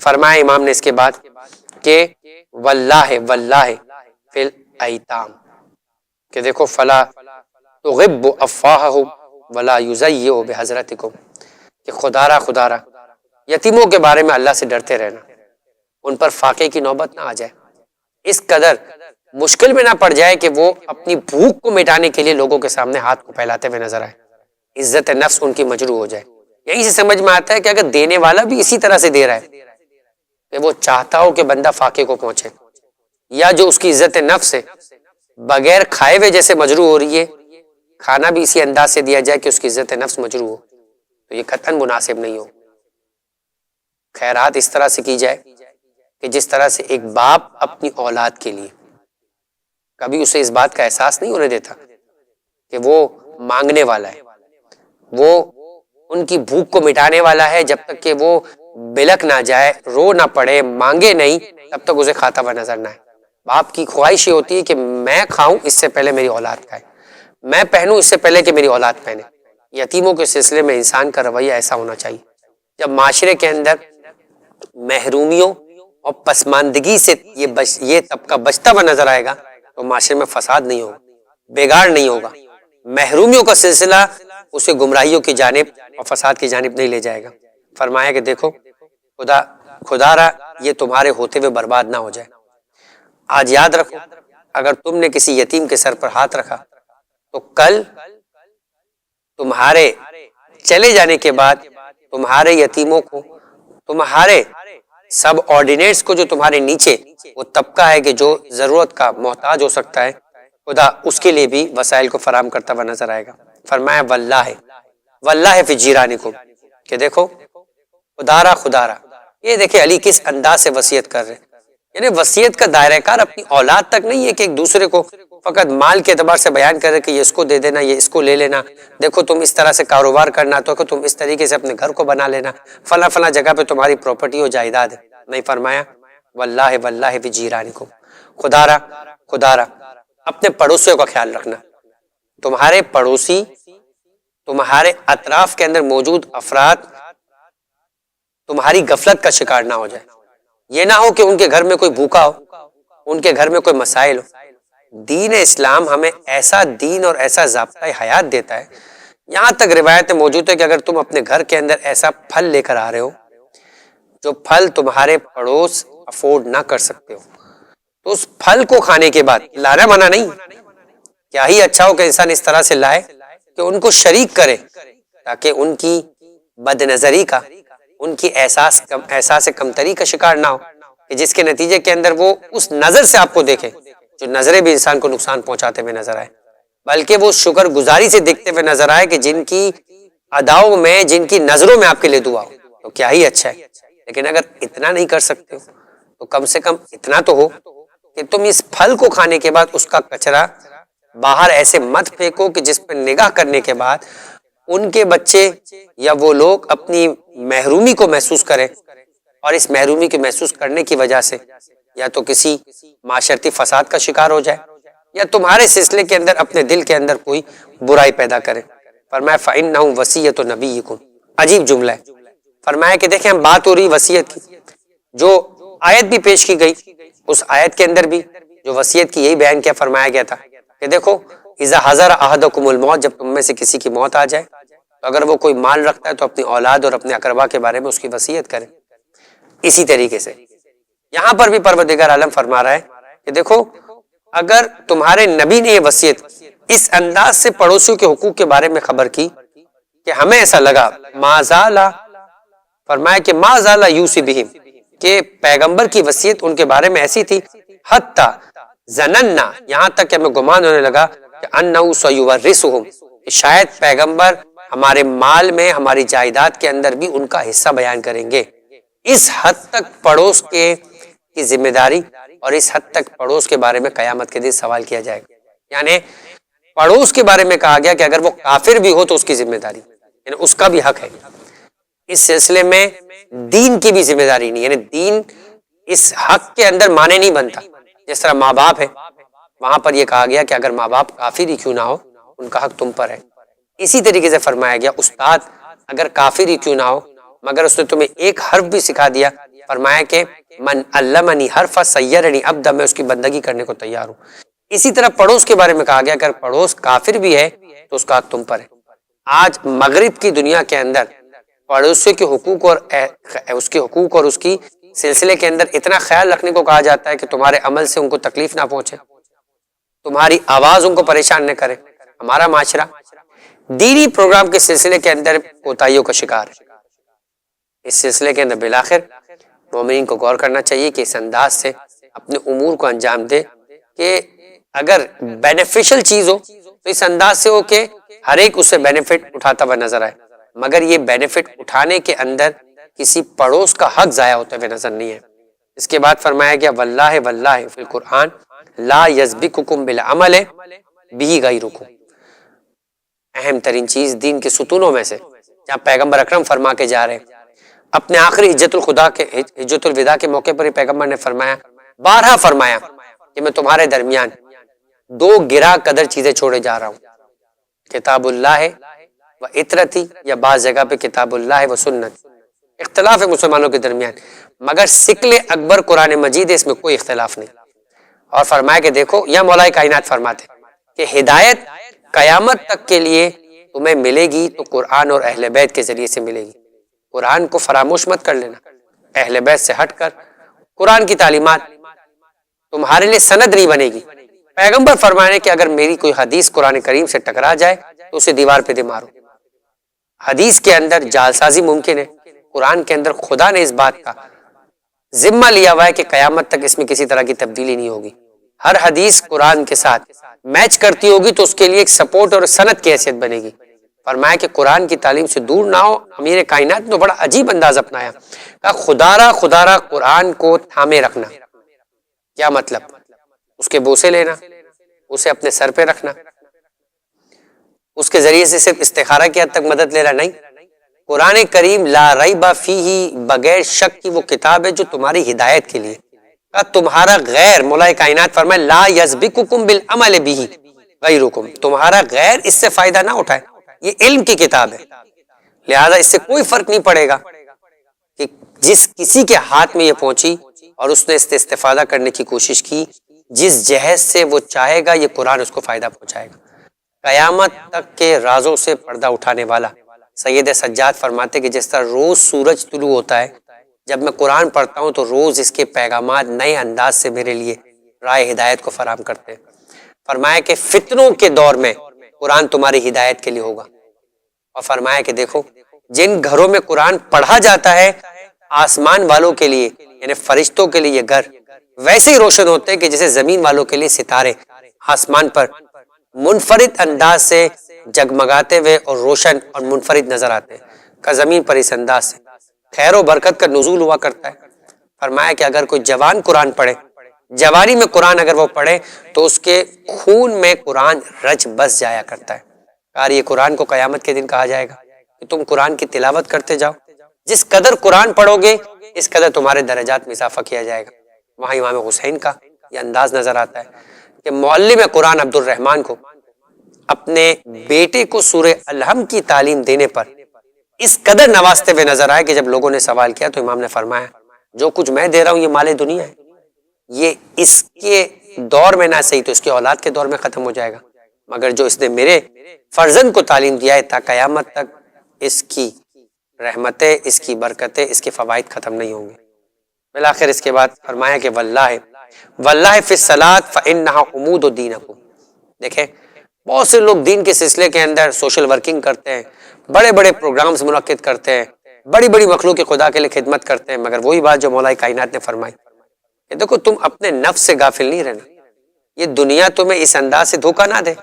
فرمایا امام نے اس کے بعد کہ واللہ واللہ فی الایتام، کہ دیکھو فلا تغب افواہہم ولا یزیع بحضرتکم، کہ خدا را یتیموں کے بارے میں اللہ سے ڈرتے رہنا، ان پر فاقے کی نوبت نہ آ جائے، اس قدر مشکل میں نہ پڑ جائے کہ وہ اپنی بھوک کو مٹانے کے لیے لوگوں کے سامنے ہاتھ کو پھیلاتے ہوئے نظر آئے، عزت نفس ان کی مجروح ہو جائے۔ یہیں سے سمجھ میں آتا ہے کہ اگر دینے والا بھی اسی طرح سے دے رہا ہے کہ وہ چاہتا ہو کہ بندہ فاقے کو پہنچے، یا جو اس کی عزت نفس ہے بغیر کھائے ہوئے جیسے مجروح ہو رہی ہے، کھانا بھی اسی انداز سے دیا جائے کہ اس کی عزت نفس مجروح ہو، تو یہ قطعاً مناسب نہیں ہو۔ خیرات اس طرح سے کی جائے کہ جس طرح سے ایک باپ اپنی اولاد کے لیے کبھی اسے اس بات کا احساس نہیں ہونے دیتا کہ وہ مانگنے والا ہے، وہ ان کی بھوک کو مٹانے والا ہے، جب تک کہ وہ بلک نہ جائے، رو نہ پڑے، مانگے نہیں، تب تک اسے کھاتا ہوا نظر نہ آئے۔ باپ کی خواہش یہ ہوتی ہے کہ میں کھاؤں اس سے پہلے میری اولاد کھائے، میں پہنوں اس سے پہلے کہ میری اولاد پہنے۔ یتیموں کے سلسلے میں انسان کا رویہ ایسا ہونا چاہیے۔ جب معاشرے کے اندر محرومیوں اور پسماندگی سے یہ طبقہ بچتا ہوا نظر آئے گا تو معاشرے میں فساد نہیں ہوگا، بگاڑ نہیں ہوگا، محرومیوں کا سلسلہ اسے گمراہیوں کی جانب اور فساد کی جانب نہیں لے جائے گا۔ فرمایا کہ دیکھو خدا را یہ تمہارے ہوتے ہوئے برباد نہ ہو جائے۔ آج یاد رکھو، اگر تم نے کسی یتیم کے سر پر ہاتھ رکھا تو کل تمہارے چلے جانے کے بعد تمہارے یتیموں کو، تمہارے سب آرڈینیٹس کو، جو تمہارے نیچے وہ طبقہ ہے کہ جو ضرورت کا محتاج ہو سکتا ہے، خدا اس کے لیے بھی وسائل کو فراہم کرتا ہوا نظر آئے گا۔ فرمایا واللہ فی جیرانکم، کہ دیکھو خدا را، یہ دیکھیں علی کس انداز سے وصیت کر رہے ہیں، یعنی وصیت کا دائرہ کار اپنی اولاد تک نہیں ہے کہ ایک دوسرے کو فقط مال کے اعتبار سے بیان کر رہے کہ یہ اس کو دے دینا، یہ اس کو لے لینا، دیکھو تم اس طرح سے کاروبار کرنا، تو کہ تم اس طریقے سے اپنے گھر کو بنا لینا، فلاں جگہ پہ تمہاری پراپرٹی ہو، جائیداد ہے۔ نہیں، فرمایا واللہ فی جیرانکم، خدا را اپنے پڑوسیوں کا خیال رکھنا، تمہارے پڑوسی، تمہارے اطراف کے اندر موجود افراد تمہاری غفلت کا شکار نہ ہو جائے۔ یہ نہ ہو کہ ان کے گھر میں کوئی بھوکا ہو، ان کے گھر میں کوئی مسائل ہو۔ دین اسلام ہمیں ایسا دین اور ایسا ضابطہ حیات دیتا ہے، یہاں تک روایتیں موجود ہے کہ اگر تم اپنے گھر کے اندر ایسا پھل لے کر آ رہے ہو جو پھل تمہارے پڑوس افورڈ نہ کر سکتے ہو، تو اس پھل کو کھانے کے بعد لانا منع نہیں، کیا ہی اچھا ہو کہ انسان اس طرح سے لائے کہ ان کو شریک کرے، تاکہ ان کی بد نظری کا، ان کی احساس کمتری کا شکار نہ ہو، کہ جس کے نتیجے کے اندر وہ اس نظر سے آپ کو دیکھے جو نظریں بھی انسان کو نقصان پہنچاتے ہوئے نظر آئے، بلکہ وہ شکر گزاری سے دیکھتے ہوئے نظر آئے کہ جن کی اداؤں میں، جن کی نظروں میں آپ کے لیے دعا ہو، تو کیا ہی اچھا ہے۔ لیکن اگر اتنا نہیں کر سکتے ہو تو کم سے کم اتنا تو ہو کہ تم اس پھل کو کھانے کے بعد اس کا کچرا باہر ایسے مت پھینکو کہ جس پر نگاہ کرنے کے بعد ان کے بچے یا وہ لوگ اپنی محرومی کو محسوس کریں، اور اس محرومی کے محسوس کرنے کی وجہ سے یا تو کسی معاشرتی فساد کا شکار ہو جائے یا تمہارے سلسلے کے اندر اپنے دل کے اندر کوئی برائی پیدا کرے۔ فرمایا فَإِنَّهُ وَصِيَّةُ نَبِيِّكُمْ، عجیب جملہ ہے۔ فرمایا کہ دیکھیں ہم بات ہو رہی وصیت کی، جو آیت بھی پیش کی گئی، اس آیت کے اندر بھی جو وصیت کی یہی بیان کیا فرمایا گیا تھا کہ دیکھو اذا حضر احدکم الموت، جب تم میں سے کسی کی موت آ جائے تو اگر وہ کوئی مال رکھتا ہے تو اپنی اولاد اور اپنے اقربا کے بارے میں اس کی وصیت کرے۔ اسی طریقے سے یہاں پر بھی پروردگار عالم فرما رہا ہے کہ دیکھو اگر تمہارے نبی نے یہ وصیت اس انداز سے پڑوسیوں کے حقوق کے بارے میں خبر کی کہ ہمیں ایسا لگا، فرمایا کہ ما زال یوصی بہم، کہ پیغمبر کی وصیت ان کے بارے میں ایسی تھی، حتی ظننا، یہاں تک کہ ہمیں گمان ہونے لگا کہ انہ سیورثہم، کہ شاید پیغمبر ہمارے مال میں، ہماری جائیداد کے اندر بھی ان کا حصہ بیان کریں گے۔ اس حد تک پڑوس کی ذمہ داری اور اس حد تک پڑوس کے بارے میں قیامت کے دن سوال کیا جائے گا۔ یعنی پڑوس کے بارے میں کہا گیا کہ اگر وہ کافر بھی ہو تو اس کی ذمہ داری، یعنی اس کا بھی حق ہے۔ اس سلسلے میں دین کی بھی ذمہ داری نہیں، یعنی دین اس حق کے اندر مانے نہیں بنتا۔ جس طرح ماں باپ ہے، وہاں پر یہ کہا گیا کہ اگر ماں باپ کافر ہی کیوں نہ ہو ان کا حق تم پر ہے۔ اسی طریقے سے فرمایا گیا استاد اگر کافر ہی کیوں نہ ہو مگر اس نے تمہیں ایک حرف بھی سکھا دیا، فرمایا کہ من علمنی حرفا سیرنی عبدا، میں اس کی بندگی کرنے کو تیار ہوں۔ اسی طرح پڑوس کے بارے میں کہا گیا اگر پڑوس کافر بھی ہے تو اس کا حق تم پر ہے۔ آج مغرب کی دنیا کے اندر پڑوسی کے حقوق اور اس کے حقوق اور اس کی سلسلے کے اندر اتنا خیال رکھنے کو کہا جاتا ہے کہ تمہارے عمل سے ان کو تکلیف نہ پہنچے، تمہاری آواز ان کو پریشان نہ کرے۔ ہمارا معاشرہ دینی پروگرام کے سلسلے کے اندر کوتاہیوں کا شکار ہے۔ اس سلسلے کے اندر بالآخر مومنین کو غور کرنا چاہیے کہ اس انداز سے اپنے امور کو انجام دے کہ اگر بینیفیشل چیز ہو تو اس انداز سے ہو کہ ہر ایک اس سے بینیفٹ اٹھاتا ہوا نظر آئے، مگر یہ بینیفٹ اٹھانے کے اندر کسی پڑوس کا حق ضائع ہوتے ہوئے نظر نہیں ہے۔ اس کے بعد فرمایا گیا واللہ واللہ فی القرآن لا یسبقکم بالعمل بہ غیرکم، اہم ترین چیز دین کے ستونوں میں سے جہاں پیغمبر اکرم فرما کے جا رہے ہیں۔ اپنے آخری حجت الوداع کے موقع پر ہی پیغمبر نے فرمایا، بارہا فرمایا کہ میں تمہارے درمیان دو گرا قدر چیزیں چھوڑے جا رہا ہوں، کتاب اللہ و اطرتی، یا بعض جگہ پہ کتاب اللہ و سنت، اختلاف ہے مسلمانوں کے درمیان، مگر سکل اکبر قرآن مجید ہے، اس میں کوئی اختلاف نہیں۔ اور فرمایا کہ دیکھو، یا مولا کائنات فرماتے کہ ہدایت قیامت تک کے لیے تمہیں ملے گی تو قرآن اور اہل بیت کے ذریعے سے ملے گی۔ قرآن کو فراموش مت کر لینا، اہل بیت سے ہٹ کر قرآن کی تعلیمات تمہارے لیے سند نہیں بنے گی۔ پیغمبر فرمانے کہ اگر میری کوئی حدیث قرآن کریم سے ٹکرا جائے تو اسے دیوار پہ دے مارو۔ حدیث کے اندر جعل سازی ممکن ہے، قرآن کے اندر خدا نے اس بات کا ذمہ لیا ہوا ہے کہ قیامت تک اس میں کسی طرح کی تبدیلی نہیں ہوگی۔ ہر حدیث قرآن کے ساتھ میچ کرتی ہوگی تو اس کے لیے ایک سپورٹ اور سند کی حیثیت بنے گی۔ فرمایا کہ قرآن کی تعلیم سے دور نہ ہو۔ امیر کائنات نے بڑا عجیب انداز اپنایا، کہا خدا را قرآن کو تھامے رکھنا۔ کیا مطلب؟ اس کے بوسے لینا، اسے اپنے سر پہ رکھنا، اس کے ذریعے سے صرف استخارہ کی حد تک مدد لینا نہیں۔ قرآن کریم لا ریب فیہ، بغیر شک کی وہ کتاب ہے جو تمہاری ہدایت کے لیے، تمہارا غیر، مولا کائنات فرمائے لا یسبقکم بالعمل بہ غیرکم، تمہارا غیر اس سے فائدہ نہ اٹھائے، یہ علم کی کتاب ہے، لہذا اس سے کوئی فرق نہیں پڑے گا کہ جس کسی کے ہاتھ میں یہ پہنچی اور اس نے اس سے استفادہ کرنے کی کوشش کی، جس جہیز سے وہ چاہے گا یہ قرآن اس کو فائدہ پہنچائے گا۔ قیامت تک کے رازوں سے پردہ اٹھانے والا سید سجاد فرماتے کہ جس طرح روز سورج طلوع ہوتا ہے، جب میں قرآن پڑھتا ہوں تو روز اس کے پیغامات نئے انداز سے میرے لیے راہ ہدایت کو فراہم کرتے ہیں۔ فرمایا کہ فتنوں کے دور میں قرآن تمہاری ہدایت کے لیے ہوگا، اور فرمایا کہ دیکھو جن گھروں میں قرآن پڑھا جاتا ہے آسمان والوں کے لیے یعنی فرشتوں کے لیے یہ گھر ویسے ہی روشن ہوتے ہیں کہ جیسے زمین والوں کے لیے ستارے آسمان پر منفرد انداز سے جگمگاتے ہوئے اور روشن اور منفرد نظر آتے ہیں، کا زمین پر اس انداز سے خیر و برکت کا نزول ہوا کرتا ہے۔ فرمایا کہ اگر کوئی جوان قرآن پڑھے، جوانی میں قرآن اگر وہ پڑھے تو اس کے خون میں قرآن رچ بس جایا کرتا ہے۔ اور یہ قرآن کو قیامت کے دن کہا جائے گا کہ تم قرآن کی تلاوت کرتے جاؤ، جس قدر قرآن پڑھو گے اس قدر تمہارے درجات میں اضافہ کیا جائے گا۔ وہاں امام حسین کا یہ انداز نظر آتا ہے کہ معلم قرآن عبد الرحمن کو اپنے بیٹے کو سورہ الحم کی تعلیم دینے پر اس قدر نوازتے ہوئے نظر آئے کہ جب لوگوں نے سوال کیا تو امام نے فرمایا جو کچھ میں دے رہا ہوں یہ مال دنیا ہے، یہ اس کے دور میں نہ صحیح تو اس کی اولاد کے دور میں ختم ہو جائے گا، مگر جو اس نے میرے فرزند کو تعلیم دیا ہے تا قیامت تک اس کی رحمتیں، اس کی برکتیں، اس کے فوائد ختم نہیں ہوں گے۔ بالآخر اس کے بعد فرمایا کہ واللہ فی الصلاۃ فانھا عمود دینکم۔ دیکھیں بہت سے لوگ دین کے سلسلے کے اندر سوشل ورکنگ کرتے ہیں، بڑے بڑے پروگرامز منعقد کرتے ہیں، بڑی بڑی مخلوق خدا کے لیے خدمت کرتے ہیں، مگر وہی بات جو مولا کائنات نے فرمائی کہ دیکھو تم اپنے نفس سے غافل نہیں رہنا، یہ دنیا تمہیں اس انداز سے دھوکہ نہ دے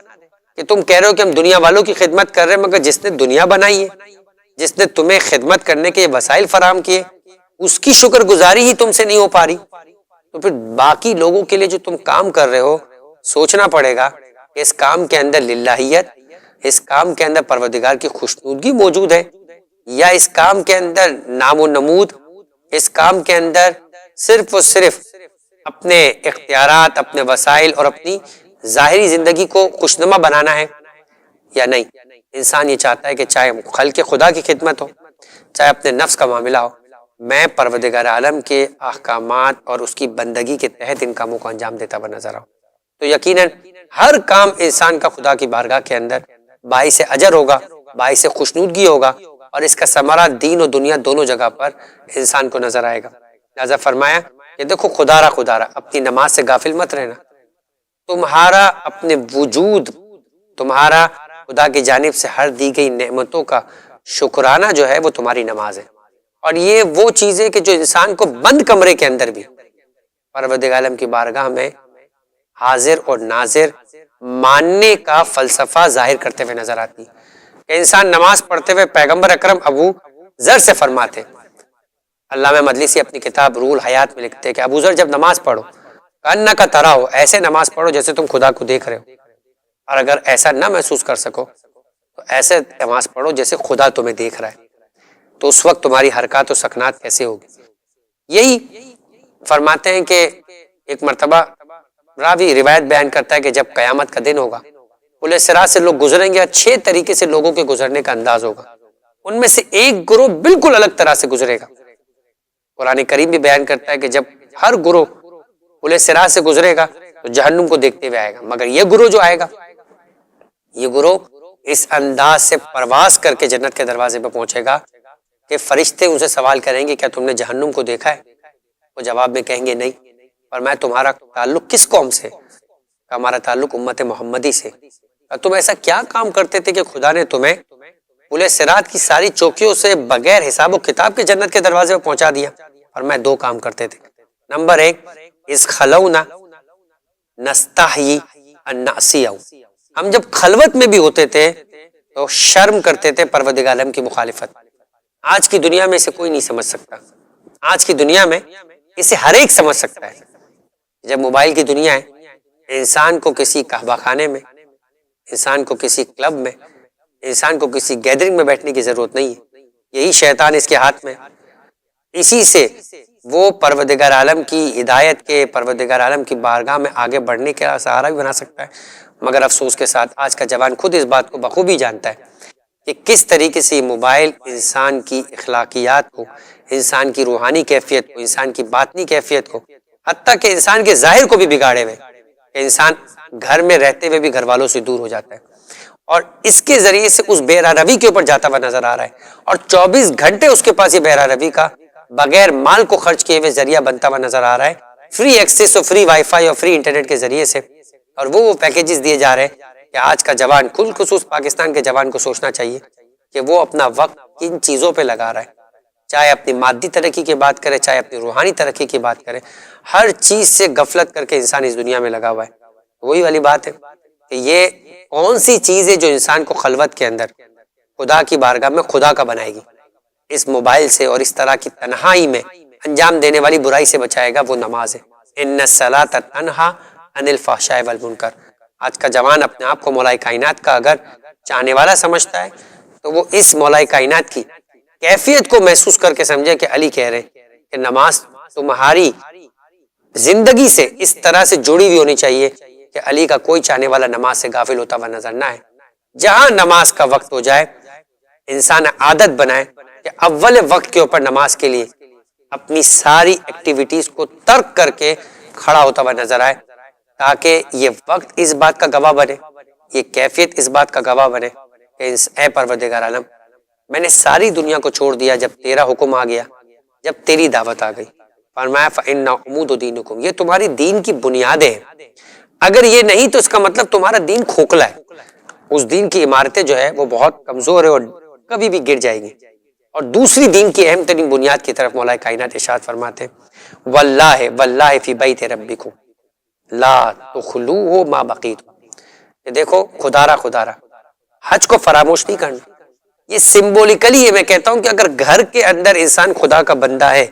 کہ تم کہہ رہے ہو کہ ہم دنیا والوں کی خدمت کر رہے ہیں، مگر جس نے دنیا بنائی ہے، جس نے تمہیں خدمت کرنے کے وسائل فراہم کیے، اس کی شکر گزاری ہی تم سے نہیں ہو پا رہی، تو پھر باقی لوگوں کے لیے جو تم کام کر رہے ہو سوچنا پڑے گا کہ اس کام کے اندر للہیت، اس کام کے اندر پروردگار کی خوشنودگی موجود ہے، یا اس کام کے اندر نام و نمود، اس کام کے اندر صرف اور صرف اپنے اختیارات، اپنے وسائل اور اپنی ظاہری زندگی کو خوشنما بنانا ہے یا نہیں۔ انسان یہ چاہتا ہے کہ چاہے خلق خدا کی خدمت ہو، چاہے اپنے نفس کا معاملہ ہو، میں پروردگار عالم کے احکامات اور اس کی بندگی کے تحت ان کاموں کو انجام دیتا ہوا نظر آؤں۔ تو یقیناً ہر کام انسان کا خدا کی بارگاہ کے اندر باعث اجر ہوگا، باعث خوشنودگی ہوگا، اور اس کا ثمرہ دین و دنیا دونوں جگہ پر انسان کو نظر آئے گا۔ لہٰذا فرمایا کہ دیکھو خدا را اپنی نماز سے غافل مت رہنا، تمہارا اپنے وجود، تمہارا خدا کی جانب سے ہر دی گئی نعمتوں کا شکرانہ جو ہے وہ تمہاری نماز ہے۔ اور یہ وہ چیزیں کہ جو انسان کو بند کمرے کے اندر بھی پروردگار عالم کی بارگاہ میں حاضر اور ناظر ماننے کا فلسفہ ظاہر کرتے ہوئے نظر آتی ہے کہ انسان نماز پڑھتے ہوئے پیغمبر اکرم ابو ذر سے فرماتے، علامہ مجلسی اپنی کتاب روح الحیات میں لکھتے ہیں کہ ابو ذر جب نماز پڑھو کأنک تراہ، ایسے نماز پڑھو جیسے تم خدا کو دیکھ رہے ہو، اور اگر ایسا نہ محسوس کر سکو تو ایسے نماز پڑھو جیسے خدا تمہیں دیکھ رہا ہے، تو اس وقت تمہاری حرکات و سکنات کیسے ہوگی۔ یہی فرماتے ہیں کہ ایک مرتبہ راوی روایت بیان کرتا ہے کہ جب قیامت کا دن ہوگا، پل صراط سے لوگ گزریں گے اور 6 طریقے سے لوگوں کے گزرنے کا انداز ہوگا، ان میں سے ایک گروہ بالکل الگ طرح سے گزرے گا۔ قرآن کریم بھی بیان کرتا ہے کہ جب ہر گروہ پل صراط سے گزرے گا تو جہنم کو دیکھتے ہوئے آئے گا، مگر یہ گروہ جو آئے گا، یہ گروہ اس انداز سے پرواز کر کے جنت کے دروازے پہ پہنچے گا کہ فرشتے ان سے سوال کریں گے کیا تم نے جہنم کو دیکھا ہے؟ وہ جواب میں کہیں گے نہیں۔ اور میں تمہارا تعلق کس قوم سے؟ ہمارا تعلق امت محمدی سے۔ اور تم ایسا کیا کام کرتے تھے کہ خدا نے تمہیں پل صراط کی ساری چوکیوں سے بغیر حساب و کتاب کے جنت کے دروازے پہ پہنچا دیا؟ اور میں 2 کام کرتے تھے۔ نمبر 1، اس خلونا نستحیی ان نعصیہ، ہم جب خلوت میں بھی ہوتے تھے تو شرم کرتے تھے پروردگار عالم کی مخالفت۔ آج کی دنیا میں اسے کوئی نہیں سمجھ سکتا، آج کی دنیا میں اسے ہر ایک سمجھ سکتا ہے۔ جب موبائل کی دنیا ہے، انسان کو کسی قہوہ خانے میں، انسان کو کسی کلب میں، انسان کو کسی گیدرنگ میں بیٹھنے کی ضرورت نہیں ہے، یہی شیطان اس کے ہاتھ میں، اسی سے وہ پروردگار عالم کی ہدایت کے، پروردگار عالم کی بارگاہ میں آگے بڑھنے کا سہارا بھی بنا سکتا ہے۔ مگر افسوس کے ساتھ آج کا جوان خود اس بات کو بخوبی جانتا ہے کہ کس طریقے سے یہ موبائل انسان کی اخلاقیات کو، انسان کی روحانی کیفیت کو، انسان کی باطنی کیفیت کو، حتیٰ کہ انسان کے ظاہر کو بھی بگاڑے ہوئے کہ انسان گھر میں رہتے ہوئے بھی گھر والوں سے دور ہو جاتا ہے، اور اس کے ذریعے سے اس بے روی کے اوپر جاتا ہوا نظر آ رہا ہے، اور 24 گھنٹے اس کے پاس یہ بے روی کا بغیر مال کو خرچ کیے ہوئے ذریعہ بنتا ہوا نظر آ رہا ہے، فری ایکسیس اور فری وائی فائی اور فری انٹرنیٹ کے ذریعے سے، اور وہ پیکیجز دیے جا رہے ہیں کہ آج کا جوان، کل خصوص پاکستان کے جوان کو سوچنا چاہیے کہ وہ اپنا وقت کن چیزوں پہ لگا رہا ہے، چاہے اپنی مادی ترقی کی بات کرے، چاہے اپنی روحانی ترقی کی بات کرے، ہر چیز سے غفلت کر کے انسان اس دنیا میں لگا ہوا ہے۔ وہی والی بات ہے کہ یہ کون سی چیز ہے جو انسان کو خلوت کے اندر خدا کی بارگاہ میں خدا کا بنائے گی؟ اس موبائل سے اور اس طرح کی تنہائی میں انجام دینے والی برائی سے بچائے گا، وہ نماز ہے۔ ان الصلاۃ تنہا عن الفحشاء والمنکر۔ آج کا جوان اپنے آپ کو مولا کائنات کا اگر چاہنے والا سمجھتا ہے تو وہ اس مولا کائنات کی کیفیت کو محسوس کر کے سمجھے کہ علی کہہ رہے کہ نماز تمہاری زندگی سے اس طرح سے جڑی ہوئی ہونی چاہیے کہ علی کا کوئی چاہنے والا نماز سے غافل ہوتا ہوا نظر نہ آئے۔ جہاں نماز کا وقت ہو جائے، انسان عادت بنائے کہ اول وقت کے اوپر نماز کے لیے اپنی ساری ایکٹیویٹیز کو ترک کر کے کھڑا ہوتا ہوا نظر آئے، تاکہ یہ وقت اس بات کا گواہ بنے، یہ کیفیت اس بات کا گواہ بنے کہ اے پروردگار عالم، میں نے ساری دنیا کو چھوڑ دیا جب تیرا حکم آ گیا، جب تیری دعوت آ گئی۔ فرمایا فَإِنَّ عُمُودُ دِینِکُم، یہ تمہاری دین کی بنیادیں ہیں، اگر یہ نہیں تو اس کا مطلب تمہارا دین کھوکھلا ہے، اس دین کی عمارتیں جو ہے وہ بہت کمزور ہے اور کبھی بھی گر جائے گی۔ اور دوسری دین کی اہم ترین بنیاد کی طرف مولا کائنات ارشاد فرماتے ہیں واللہ واللہ فی بیت ربکم لا تخلوہ ما بقیتم، کہ دیکھو خدا را حج کو فراموش نہیں کرنا۔ یہ سمبولیکلی یہ میں کہتا ہوں کہ اگر گھر کے اندر انسان خدا کا بندہ ہے،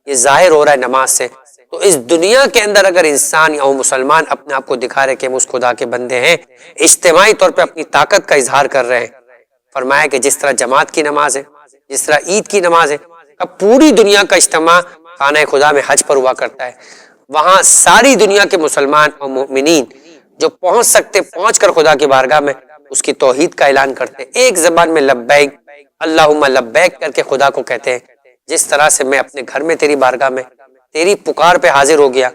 یہ ظاہر ہو رہا ہے نماز سے، تو اس دنیا کے اندر اگر انسان یا مسلمان اپنے آپ کو دکھا رہے کہ ہم اس خدا کے بندے ہیں، اجتماعی طور پہ اپنی طاقت کا اظہار کر رہے ہیں، فرمایا کہ جس طرح جماعت کی نماز ہے، جس طرح عید کی نماز ہے، اب پوری دنیا کا اجتماع خانہ خدا میں حج پر ہوا کرتا ہے، وہاں ساری دنیا کے مسلمان اور مومنین جو پہنچ سکتے پہنچ کر خدا کی بارگاہ میں اس کی توحید کا اعلان کرتے، ایک زبان میں لبیک اللہم لبیک کر کے خدا کو کہتے ہیں، جس طرح سے میں اپنے گھر میں تیری بارگاہ میں تیری پکار پہ حاضر ہو گیا،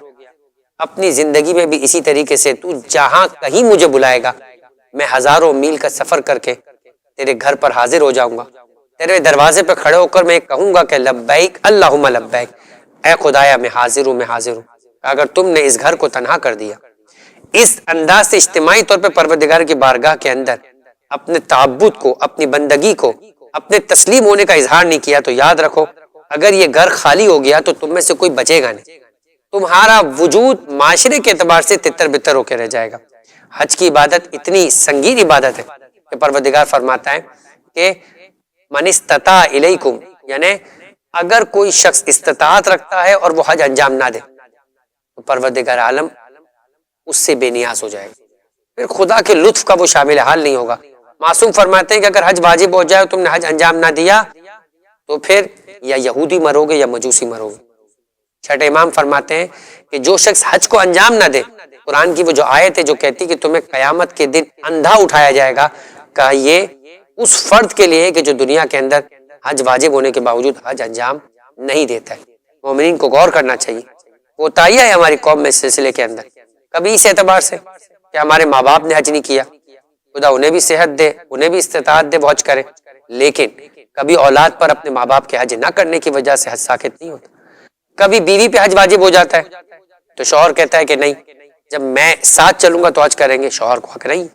اپنی زندگی میں بھی اسی طریقے سے تو جہاں کہیں مجھے بلائے گا میں ہزاروں میل کا سفر کر کے تیرے گھر پر حاضر ہو جاؤں گا، تیرے دروازے پہ کھڑے ہو کر میں کہوں گا کہ لبیک اللہم لبیک، اے خدایا میں حاضر ہوں، میں حاضر ہوں۔ اگر تم نے اس گھر کو تنہا کر دیا، اس انداز سے اجتماعی طور پہ پروردگار کی بارگاہ کے اندر اپنے تعبد کو، اپنی بندگی کو، اپنے تسلیم ہونے کا اظہار نہیں کیا، تو یاد رکھو اگر یہ گھر خالی ہو گیا تو تم میں سے کوئی بچے گا نہیں، تمہارا وجود معاشرے کے اعتبار سے تتر بتر ہو کے رہ جائے گا۔ حج کی عبادت اتنی سنگین عبادت ہے کہ پروردگار فرماتا ہے کہ من استطاع الیکم، یعنی اگر کوئی شخص استطاعت رکھتا ہے اور وہ حج انجام نہ دے تو پروردگار عالم اس سے بے نیاز ہو جائے گا، پھر خدا کے لطف کا وہ شامل حال نہیں ہوگا۔ معصوم فرماتے ہیں کہ اگر حج واجب ہو جائے اور تم نے حج انجام نہ دیا تو پھر یا یہودی مرو گے یا مجوسی مرو گے۔ چھٹے امام فرماتے ہیں کہ جو شخص حج کو انجام نہ دے، قرآن کی وہ جو آیت ہے جو کہتی کہ تمہیں قیامت کے دن اندھا اٹھایا جائے گا، کہا یہ اس فرد کے لیے کہ جو دنیا کے اندر حج واجب ہونے کے باوجود حج انجام نہیں دیتا ہے۔ مومنین کو غور کرنا چاہیے، کوتاہیاں ہے ہماری قوم میں اس سلسلے کے اندر، کبھی اس اعتبار سے کہ ہمارے ماں باپ نے حج نہیں کیا، خدا انہیں بھی صحت دے، انہیں بھی استطاعت دے وہ حج کرے، لیکن کبھی اولاد پر اپنے ماں باپ کے حج نہ کرنے کی وجہ سے حج ساقط نہیں ہوتا۔ کبھی بیوی پہ حج واجب ہو جاتا ہے تو شوہر کہتا ہے کہ نہیں جب میں ساتھ چلوں گا تو حج کریں گے، شوہر کو حق نہیں۔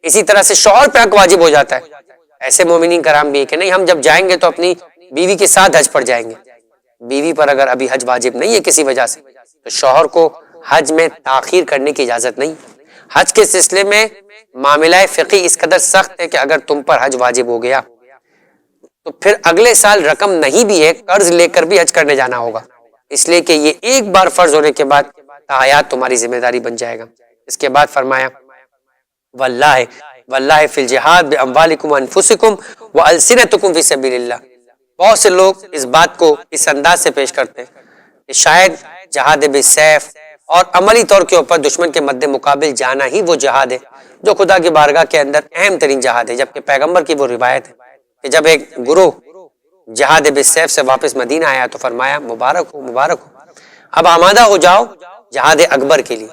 اسی طرح سے شوہر پہ حق واجب ہو جاتا ہے، ایسے مومنین کرام بھی ہے کہ نہیں ہم جب جائیں گے تو اپنی بیوی کے ساتھ حج پر جائیں گے۔ بیوی پر اگر ابھی حج واجب نہیں ہے کسی وجہ سے تو شوہر کو حج میں تاخیر کرنے کی اجازت نہیں۔ حج کے سلسلے میں معاملہ فقہی اس قدر سخت ہے کہ اگر تم پر حج واجب ہو گیا تو پھر اگلے سال رقم نہیں بھی ہے قرض لے کر بھی حج کرنے جانا ہوگا، اس لیے کہ یہ ایک بار فرض ہونے کے بعد تا حیات تمہاری ذمہ داری بن جائے گا۔ اس کے بعد فرمایا واللہ فی الجہاد باموالکم وانفسکم والسنتکم فی سبیل اللہ۔ بہت سے لوگ اس بات کو اس انداز سے پیش کرتے ہیں کہ شاید جہاد بالسیف اور عملی طور کے اوپر دشمن کے مد مقابل جانا ہی وہ جہاد ہے جو خدا کی بارگاہ کے اندر اہم ترین جہاد ہے، جبکہ پیغمبر کی وہ روایت ہے کہ جب ایک گروہ جہاد بالسیف سے واپس مدینہ آیا تو فرمایا مبارک ہو مبارک ہو، اب آمادہ ہو جاؤ جہاد اکبر کے لیے۔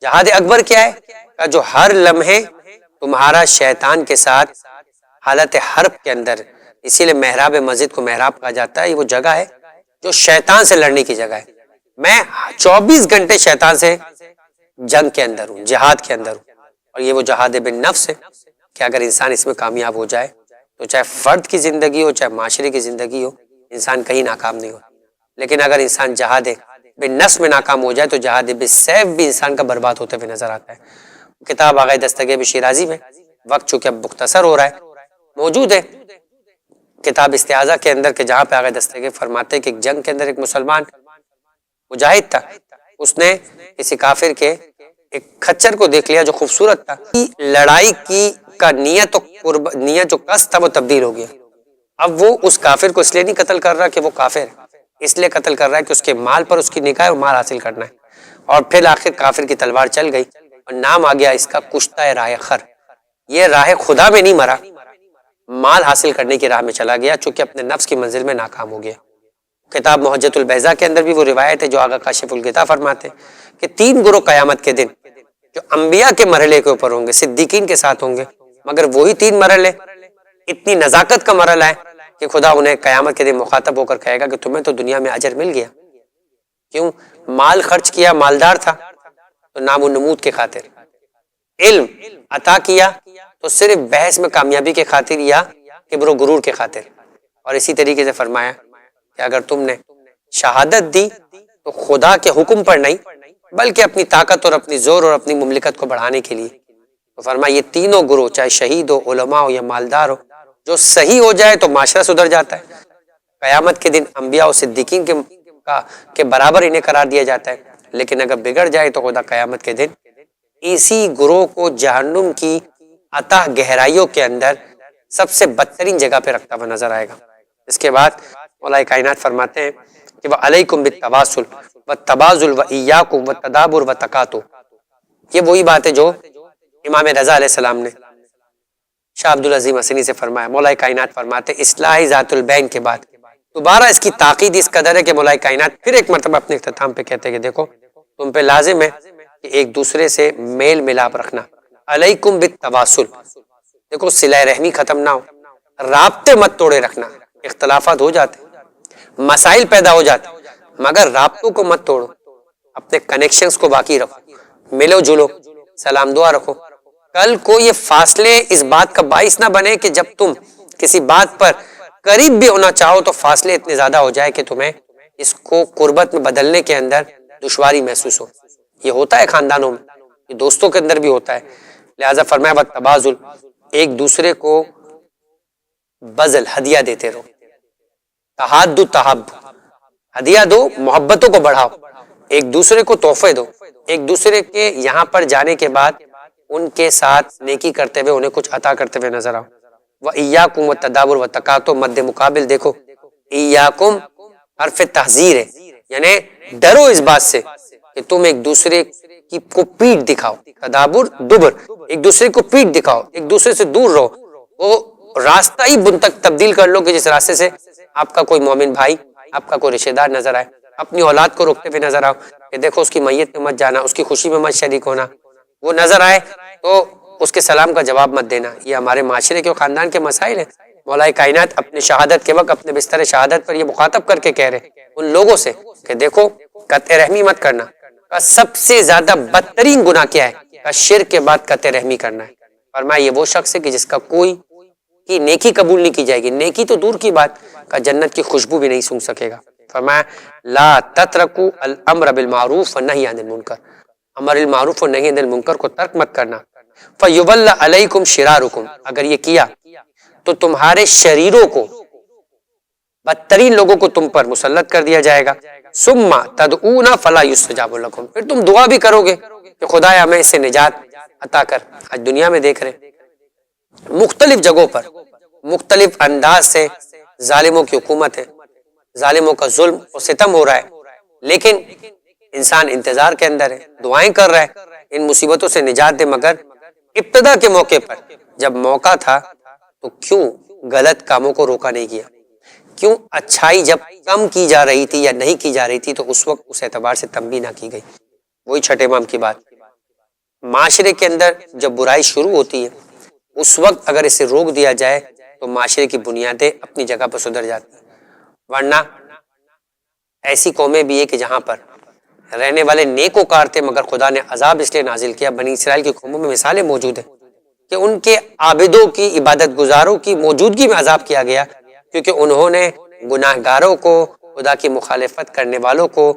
جہاد اکبر کیا ہے؟ جو ہر لمحے تمہارا شیطان کے ساتھ حالت حرب کے اندر، اسی لیے محراب مسجد کو محراب کہا جاتا ہے، یہ وہ جگہ ہے جو شیطان سے لڑنے کی جگہ ہے۔ میں 24 گھنٹے شیطان سے جنگ کے اندر ہوں، جہاد کے اندر ہوں، اور یہ وہ جہاد بالنفس ہے کہ اگر انسان اس میں کامیاب ہو جائے تو چاہے فرد کی زندگی ہو چاہے معاشرے کی زندگی ہو انسان کہیں ناکام نہیں ہو، لیکن اگر انسان جہاد بالنفس میں ناکام ہو جائے تو جہاد بالسیف بھی انسان کا برباد ہوتے ہوئے نظر آتا ہے۔ کتاب آغا دستگیر شیرازی میں وقت چونکہ اب مختصر ہو رہا ہے موجود ہے کتاب استعاذہ کے اندر کہ جہاں پہ آغا دستگیر فرماتے ہیں کہ ایک جنگ کے اندر ایک مسلمان مجاہد تھا، اس نے کسی کافر کے ایک خچر کو دیکھ لیا جو خوبصورت تھا، لڑائی کی کا نیت جو قصد تھا وہ تبدیل ہو گیا۔ اب وہ اس کافر کو اس لیے نہیں قتل کر رہا کہ وہ کافر ہے، اس لیے قتل کر رہا ہے کہ اس کے مال پر اس کی نگاہ ہے اور مال حاصل کرنا ہے، اور پھر آخر کافر کی تلوار چل گئی اور نام آ گیا اس کا کشتہ راہ خر۔ یہ راہ خدا میں نہیں مرا، مال حاصل کرنے کی راہ میں چلا گیا چونکہ اپنے نفس کی منزل میں ناکام ہو گیا۔ کتاب محجت البیضاء کے اندر بھی وہ روایت ہے جو آغا کاشف الغطا فرماتے ہیں کہ 3 گروہ قیامت کے دن جو انبیاء کے مرحلے کے اوپر ہوں گے، صدیقین کے ساتھ ہوں گے، مگر وہی 3 مرحلے اتنی نزاکت کا مرحلہ ہے کہ خدا انہیں قیامت کے دن مخاطب ہو کر کہے گا کہ تمہیں تو دنیا میں اجر مل گیا، کیوں؟ مال خرچ کیا، مالدار تھا تو نام و نمود کے خاطر، علم عطا کیا تو صرف بحث میں کامیابی کے خاطر یا کبر و غرور کے خاطر، اور اسی طریقے سے فرمایا کہ اگر تم نے شہادت دی تو خدا کے حکم پر نہیں بلکہ اپنی طاقت اور اپنی زور اور اپنی مملکت کو بڑھانے کے لیے، تو فرمایا یہ تینوں گروہ چاہے شہید ہو، علماء ہو یا مالدار ہو، جو صحیح ہو جائے تو معاشرہ سدھر جاتا ہے، قیامت کے دن انبیاء و صدیقین کے برابر انہیں قرار دیا جاتا ہے، لیکن اگر بگڑ جائے تو خدا قیامت کے دن اسی گروہ کو جہنم کی اتاہ گہرائیوں کے اندر سب سے بدترین جگہ پہ رکھتا ہوا نظر آئے گا۔ اس کے بعد مولا کائنات فرماتے ہیں کہ وَعَلَيْكُمْ بِالتَّوَاصُلِ وَالتَّبَاذُلِ وَإِيَّاكُمْ وَالتَّدَابُرِ وَالتَّقَاطُعِ۔ یہ وہی بات ہے جو امام رضا علیہ السلام نے شاہ عبدالعظیم حسنی سے فرمایا۔ مولا کائنات فرماتے ہیں اصلاح ذات البین کے بعد دوبارہ اس کی تاکید اس قدر ہے کہ مولا کائنات پھر ایک مرتبہ اپنے اختتام پہ کہتے ہیں کہ دیکھو تم پہ لازم ہے کہ ایک دوسرے سے میل ملاپ رکھنا. علیکم بالتواصل، دیکھو صلہ رحمی ختم نہ ہو، رابطے مت توڑے رکھنا. اختلافات ہو جاتے، مسائل پیدا ہو جاتے، مگر رابطوں کو مت توڑو، اپنے کنیکشنز کو باقی رکھو، ملو جلو، سلام دعا رکھو. کل کو یہ فاصلے اس بات کا باعث نہ بنے کہ جب تم کسی بات پر قریب بھی ہونا چاہو تو فاصلے اتنے زیادہ ہو جائے کہ تمہیں اس کو قربت میں بدلنے کے اندر دشواری محسوس ہو. یہ ہوتا ہے خاندانوں میں، یہ دوستوں کے اندر بھی ہوتا ہے. لہذا فرمایا والتبازل، ایک دوسرے کو بذل ہدیہ دیتے رہو. تحاد تحب، ہدیہ دو، محبتوں کو بڑھاؤ، ایک دوسرے کو تحفے دو، ایک دوسرے کے یہاں پر جانے کے بعد ان کے ساتھ نیکی کرتے ہوئے انہیں کچھ عطا کرتے ہوئے نظر آؤ. وَإِيَّاكُمْ وَالتَّدَابُرَ وَالتَّقَاتُعُ، مد مقابل دیکھو ایاکم حرف تحذیر ہے، یعنی ڈرو اس بات سے کہ تم ایک دوسرے کی کو پیٹ دکھاؤ. تدابر دبر، ایک دوسرے کو پیٹ دکھاؤ، ایک دوسرے سے دور رہو. وہ راستہ ہی بن تک تبدیل کر لو کہ جس راستے سے آپ کا کوئی مومن بھائی، آپ کا کوئی رشتہ دار نظر آئے. اپنی اولاد کو روکتے ہوئے نظر آؤ کہ دیکھو اس کی میت میں مت جانا، اس کی خوشی میں مت شریک ہونا. وہ نظر آئے تو اس کے سلام کا جواب مت دینا. یہ ہمارے معاشرے کے اور خاندان کے مسائل ہیں. مولا کائنات اپنے شہادت کے وقت اپنے بستر شہادت پر یہ مخاطب کر کے کہہ رہے ان لوگوں سے کہ دیکھو قطع رحمی مت کرنا. سب سے زیادہ بدترین گناہ کیا ہے؟ شرک کے بعد قطع رحمی کرنا ہے. فرمایا یہ وہ شخص ہے کہ جس کا کوئی کی نیکی قبول نہیں کی جائے گی، نیکی تو دور کی بات، کا جنت کی خوشبو بھی نہیں سونگھ سکے گا. فرمایا لا تترکوا الامر بالمعروف والنہی عن المنکر، امر المعروف اور نہی عن المنکر کو ترک مت کرنا. فیول علیکم شرارکم، اگر یہ کیا تو تمہارے شریروں کو، بدترین لوگوں کو تم پر مسلط کر دیا جائے گا. ثم تدعون فلا یستجاب لکم، پھر تم دعا بھی کرو گے کہ خدایا ہمیں اس سے نجات عطا کر. آج دنیا میں دیکھ رہے مختلف جگہوں پر مختلف انداز سے ظالموں کی حکومت ہے، ظالموں کا ظلم اور ستم ہو رہا ہے، لیکن انسان انتظار کے اندر ہے، دعائیں کر رہا ہے ان مصیبتوں سے نجات دے. مگر ابتدا کے موقع پر جب موقع تھا تو کیوں غلط کاموں کو روکا نہیں کیا؟ کیوں اچھائی جب کم کی جا رہی تھی یا نہیں کی جا رہی تھی تو اس وقت اس اعتبار سے تنبیہ نہ کی گئی؟ وہی چھٹے امام کی بات، معاشرے کے اندر جب برائی شروع ہوتی ہے اس وقت اگر اسے روک دیا جائے تو معاشرے کی بنیادیں اپنی جگہ پر سدھر جاتی ہیں. ورنہ ایسی قومیں بھی ہے کہ جہاں پر رہنے والے نیک وکار تھے مگر خدا نے عذاب اس لیے نازل کیا. بنی اسرائیل کی قوموں میں مثالیں موجود ہیں کہ ان کے عابدوں کی، عبادت گزاروں کی موجودگی میں عذاب کیا گیا کیونکہ انہوں نے گناہ گاروں کو، خدا کی مخالفت کرنے والوں کو،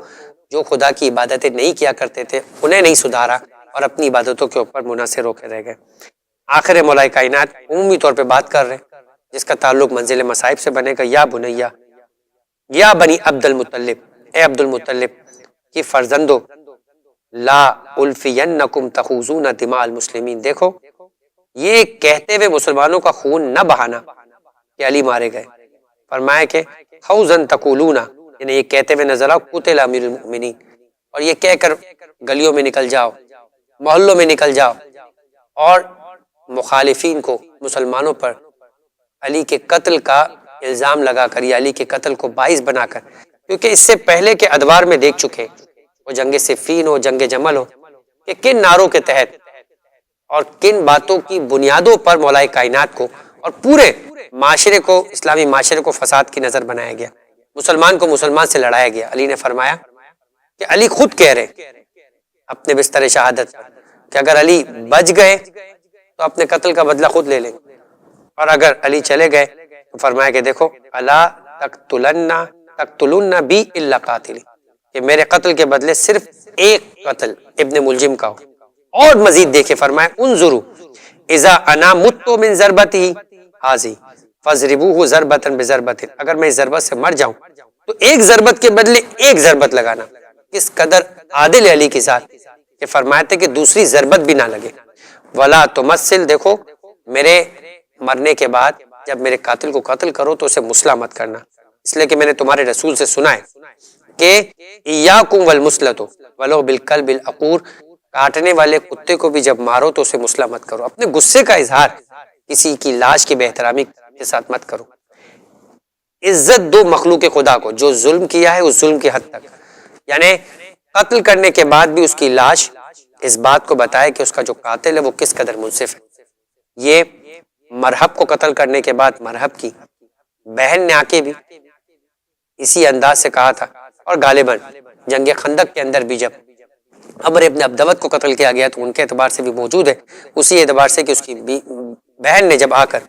جو خدا کی عبادتیں نہیں کیا کرتے تھے انہیں نہیں سدھارا اور اپنی عبادتوں کے اوپر منحصر ہو کے رہ گئے. آخر مولا کائنات عمومی طور پہ بات کر رہے جس کا تعلق منزل مصائب سے بنے گا. یا بنیا، یا بنی عبد المطلب، اے عبد المطلب کی فرزندو، لا الفینکم تخوضون دماء المسلمین، دیکھو یہ کہتے ہوئے مسلمانوں کا خون نہ بہانا کہ علی مارے گئے. فرمایا کہ خوزن تقولون، یعنی یہ کہتے ہوئے نظر آؤ قتل امیر المؤمنین، اور یہ کہہ کر گلیوں میں نکل جاؤ، محلوں میں نکل جاؤ اور مخالفین کو، مسلمانوں پر علی کے قتل کا الزام لگا کر یا علی کے قتل کو باعث بنا کر، کیونکہ اس سے پہلے کے ادوار میں دیکھ چکے، وہ جنگ صفین ہو، جنگ جمل ہو، کہ کن نعروں کے تحت اور کن باتوں کی بنیادوں پر مولا کائنات کو اور پورے معاشرے کو، اسلامی معاشرے کو فساد کی نظر بنایا گیا، مسلمان کو مسلمان سے لڑایا گیا. علی نے فرمایا کہ علی خود کہہ رہے اپنے بستر شہادت کہ اگر علی بچ گئے تو اپنے قتل کا بدلہ خود لے لیں، اور اگر علی چلے گئے تو فرمایا کہ دیکھو الا تقتلن بی الا قاتلی، کہ میرے قتل کے بدلے صرف ایک قتل ابن ملجم کا ہو. اور مزید دیکھے فرمایا انظروا اذا انا مت من ضربتی حاضی فضربوه ضربۃ بضربۃ، اگر میں اس ضربت سے مر جاؤں تو ایک ضربت کے بدلے ایک ضربت لگانا. کس قدر عادل علی کے ساتھ کہ فرمایا تھے کہ دوسری ضربت بھی نہ لگے. ولا تمثل، دیکھو میرے مرنے کے بعد جب میرے قاتل کو قتل کرو تو اسے مسلح مت کرنا، اس لیے کہ میں نے تمہارے رسول سے سنا ہے کہ ایاکم والمسلۃ ولو بالکلب العقور، کاٹنے والے کتے کو بھی جب مارو تو اسے مسلح مت کرو. اپنے غصے کا اظہار کسی کی لاش کی بے احترامی کے ساتھ مت کرو. عزت دو مخلوق خدا کو، جو ظلم کیا ہے اس ظلم کی حد تک، یعنی قتل کرنے کے بعد بھی اس کی لاش اس بات کو بتائے کہ اس کا جو قاتل ہے وہ کس قدر منصف ہے۔ یہ مرحب کو قتل کرنے کے بعد مرحب کی بہن نے آ کے بھی اسی انداز سے کہا تھا، اور غالباً جنگ خندق کے اندر بھی جب عمر ابن عبدوت کو قتل کیا گیا تو ان کے اعتبار سے بھی موجود ہے، اسی اعتبار سے کہ اس کی بہن نے جب آ کر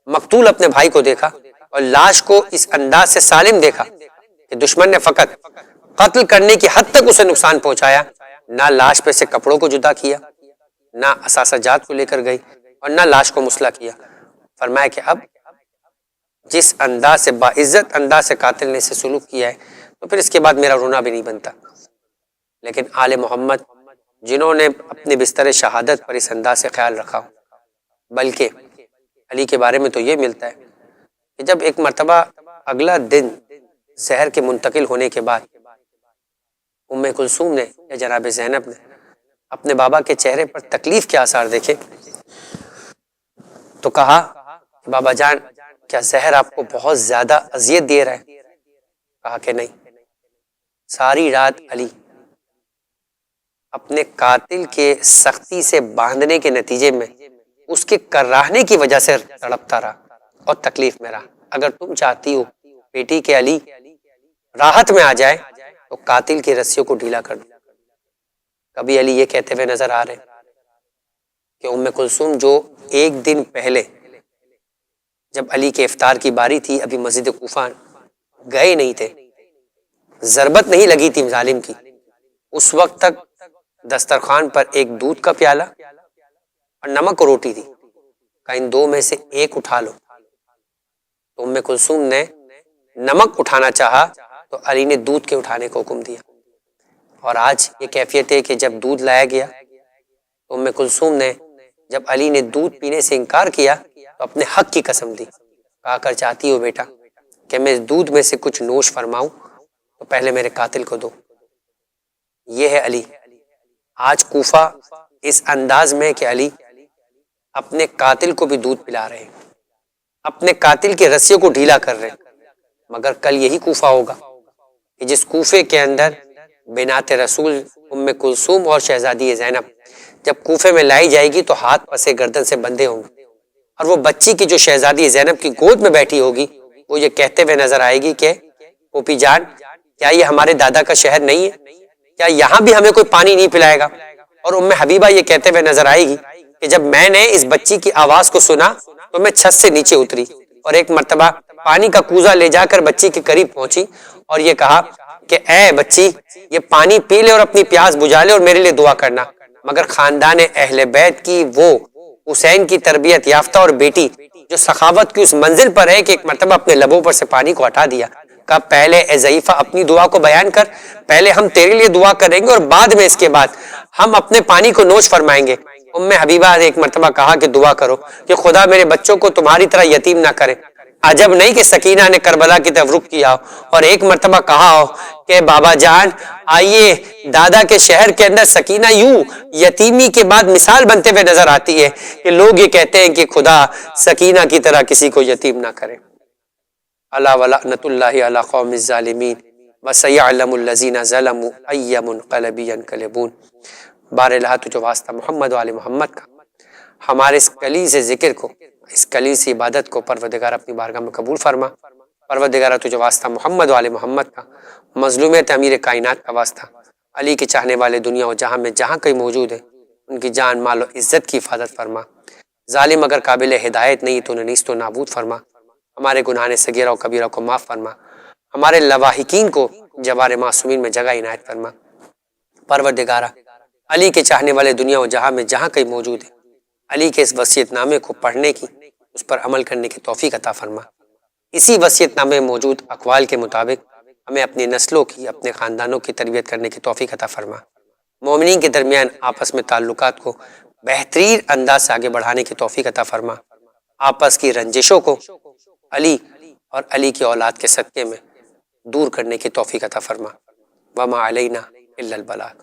مقتول اپنے بھائی کو دیکھا اور لاش کو اس انداز سے سالم دیکھا کہ دشمن نے فقط قتل کرنے کی حد تک اسے نقصان پہنچایا، نہ لاش پہ سے کپڑوں کو جدا کیا، نہ اثاثہ جات کو لے کر گئی، اور نہ لاش کو مسلح کیا، فرمایا کہ اب جس انداز سے باعزت انداز سے قاتل نے اسے سلوک کیا ہے تو پھر اس کے بعد میرا رونا بھی نہیں بنتا۔ لیکن آل محمد جنہوں نے اپنے بستر شہادت پر اس انداز سے خیال رکھا، بلکہ علی کے بارے میں تو یہ ملتا ہے کہ جب ایک مرتبہ اگلا دن زہر کے منتقل ہونے کے بعد ام کلثوم نے یا جناب زینب نے اپنے بابا کے چہرے پر تکلیف کے آثار دیکھے تو کہا کہ بابا جان کیا زہر آپ کو بہت زیادہ اذیت دے رہا ہے؟ کہا کہ نہیں۔ ساری رات علی اپنے قاتل کے سختی سے باندھنے کے نتیجے میں اس کے کراہنے کی وجہ سے تڑپتا رہا اور تکلیف میں رہا۔ اگر تم چاہتی ہو بیٹی کے علی راحت میں آ جائے تو قاتل کی رسیوں کو ڈھیلا کر دو۔ کبھی علی یہ کہتے ہوئے نظر آ رہے کہ ام کلثوم جو ایک دن پہلے جب علی کے افطار کی باری تھی ابھی مسجد کوفہ گئے نہیں تھے، ضربت نہیں لگی تھی ظالم کی، اس وقت تک دسترخوان پر ایک دودھ کا پیالہ اور نمک اور روٹی تھی، کہ ان دو میں سے ایک اٹھا لو۔ تو ام کلثوم نے نمک اٹھانا چاہا تو علی نے دودھ کے اٹھانے کو حکم دیا۔ اور آج یہ کیفیت ہے کہ جب دودھ لایا گیا تو ام کلثوم نے جب علی نے دودھ پینے سے انکار کیا تو اپنے حق کی قسم دی، کہا کر چاہتی ہو بیٹا کہ میں دودھ میں سے کچھ نوش فرماؤں تو پہلے میرے قاتل کو دو۔ یہ ہے علی۔ آج کوفہ اس انداز میں کہ علی اپنے قاتل کو بھی دودھ پلا رہے ہیں، اپنے قاتل کی رسیوں کو ڈھیلا کر رہے ہیں، مگر کل یہی کوفہ ہوگا کہ جس کوفے کے اندر بنات رسول ام کلثوم اور شہزادی زینب جب کوفے میں لائی جائے گی تو ہاتھ پسے گردن سے بندھے ہوں گے، اور وہ بچی کی جو شہزادی زینب کی گود میں بیٹھی ہوگی وہ یہ کہتے ہوئے نظر آئے گی کہ پھوپھی جان کیا یہ ہمارے دادا کا شہر نہیں ہے؟ کیا یہاں بھی ہمیں کوئی پانی نہیں پلائے گا؟ اور ام حبیبہ یہ کہتے ہوئے نظر آئے گی کہ جب میں نے اس بچی کی آواز کو سنا تو میں چھت سے نیچے اتری اور ایک مرتبہ پانی کا کوزہ لے جا کر بچی کے قریب پہنچی اور یہ کہا کہ اے بچی یہ پانی پی لے اور اپنی پیاس بجھا لے اور میرے لیے دعا کرنا۔ مگر خاندان اہل بیت کی وہ حسین کی تربیت یافتہ اور بیٹی جو سخاوت کی اس منزل پر ہے کہ ایک مرتبہ اپنے لبوں پر سے پانی کو ہٹا دیا، کہا پہلے اے ضعیفہ اپنی دعا کو بیان کر، پہلے ہم تیرے لیے دعا کریں گے اور بعد میں اس کے بعد ہم اپنے پانی کو نوش فرمائیں گے۔ ام حبیبہ نے ایک مرتبہ کہا کہ دعا کرو کہ خدا میرے بچوں کو تمہاری طرح یتیم نہ کرے۔ عجب نہیں کہ سکینہ نے کربلا کی طرف رخ کیا اور ایک مرتبہ کہا ہو کہ بابا جان آئیے دادا کے شہر کے اندر سکینہ یوں یتیمی کے بعد مثال بنتے ہوئے نظر آتی ہے کہ لوگ یہ کہتے ہیں کہ خدا سکینہ کی طرح کسی کو یتیم نہ کرے۔ الا ولعنۃ اللہ علی قوم الظالمین وسیعلم الذین ظلموا ای منقلب ینقلبون۔ بارالہ تو جو واسطہ محمد و آل محمد کا ہمارے اس کلی سے ذکر کو، اس کلی سے عبادت کو پروردگار اپنی بارگاہ میں قبول فرما۔ پروردگار تو جو واسطہ محمد و آل محمد کا مظلومیت امیر کائنات کا واسطہ، علی کے چاہنے والے دنیا و جہاں میں جہاں کہیں موجود ہیں ان کی جان مال و عزت کی حفاظت فرما۔ ظالم اگر قابل ہدایت نہیں تو انہیں نیست و نابود فرما۔ ہمارے گناہ صغیرہ و کبیرہ کو معاف فرما۔ ہمارے لواحقین کو جوار معصومین میں جگہ عنایت فرما۔ پروردگارہ علی کے چاہنے والے دنیا و جہاں میں جہاں کہیں موجود ہیں علی کے اس وصیت نامے کو پڑھنے کی، اس پر عمل کرنے کی توفیق عطا فرما۔ اسی وصیت نامے میں موجود اقوال کے مطابق ہمیں اپنی نسلوں کی، اپنے خاندانوں کی تربیت کرنے کی توفیق عطا فرما۔ مومنین کے درمیان آپس میں تعلقات کو بہترین انداز سے آگے بڑھانے کی توفیق عطا فرما۔ آپس کی رنجشوں کو علی اور علی کی اولاد کے صدقے میں دور کرنے کی توفیق عطا فرما۔ وما علینا الا البلاغ۔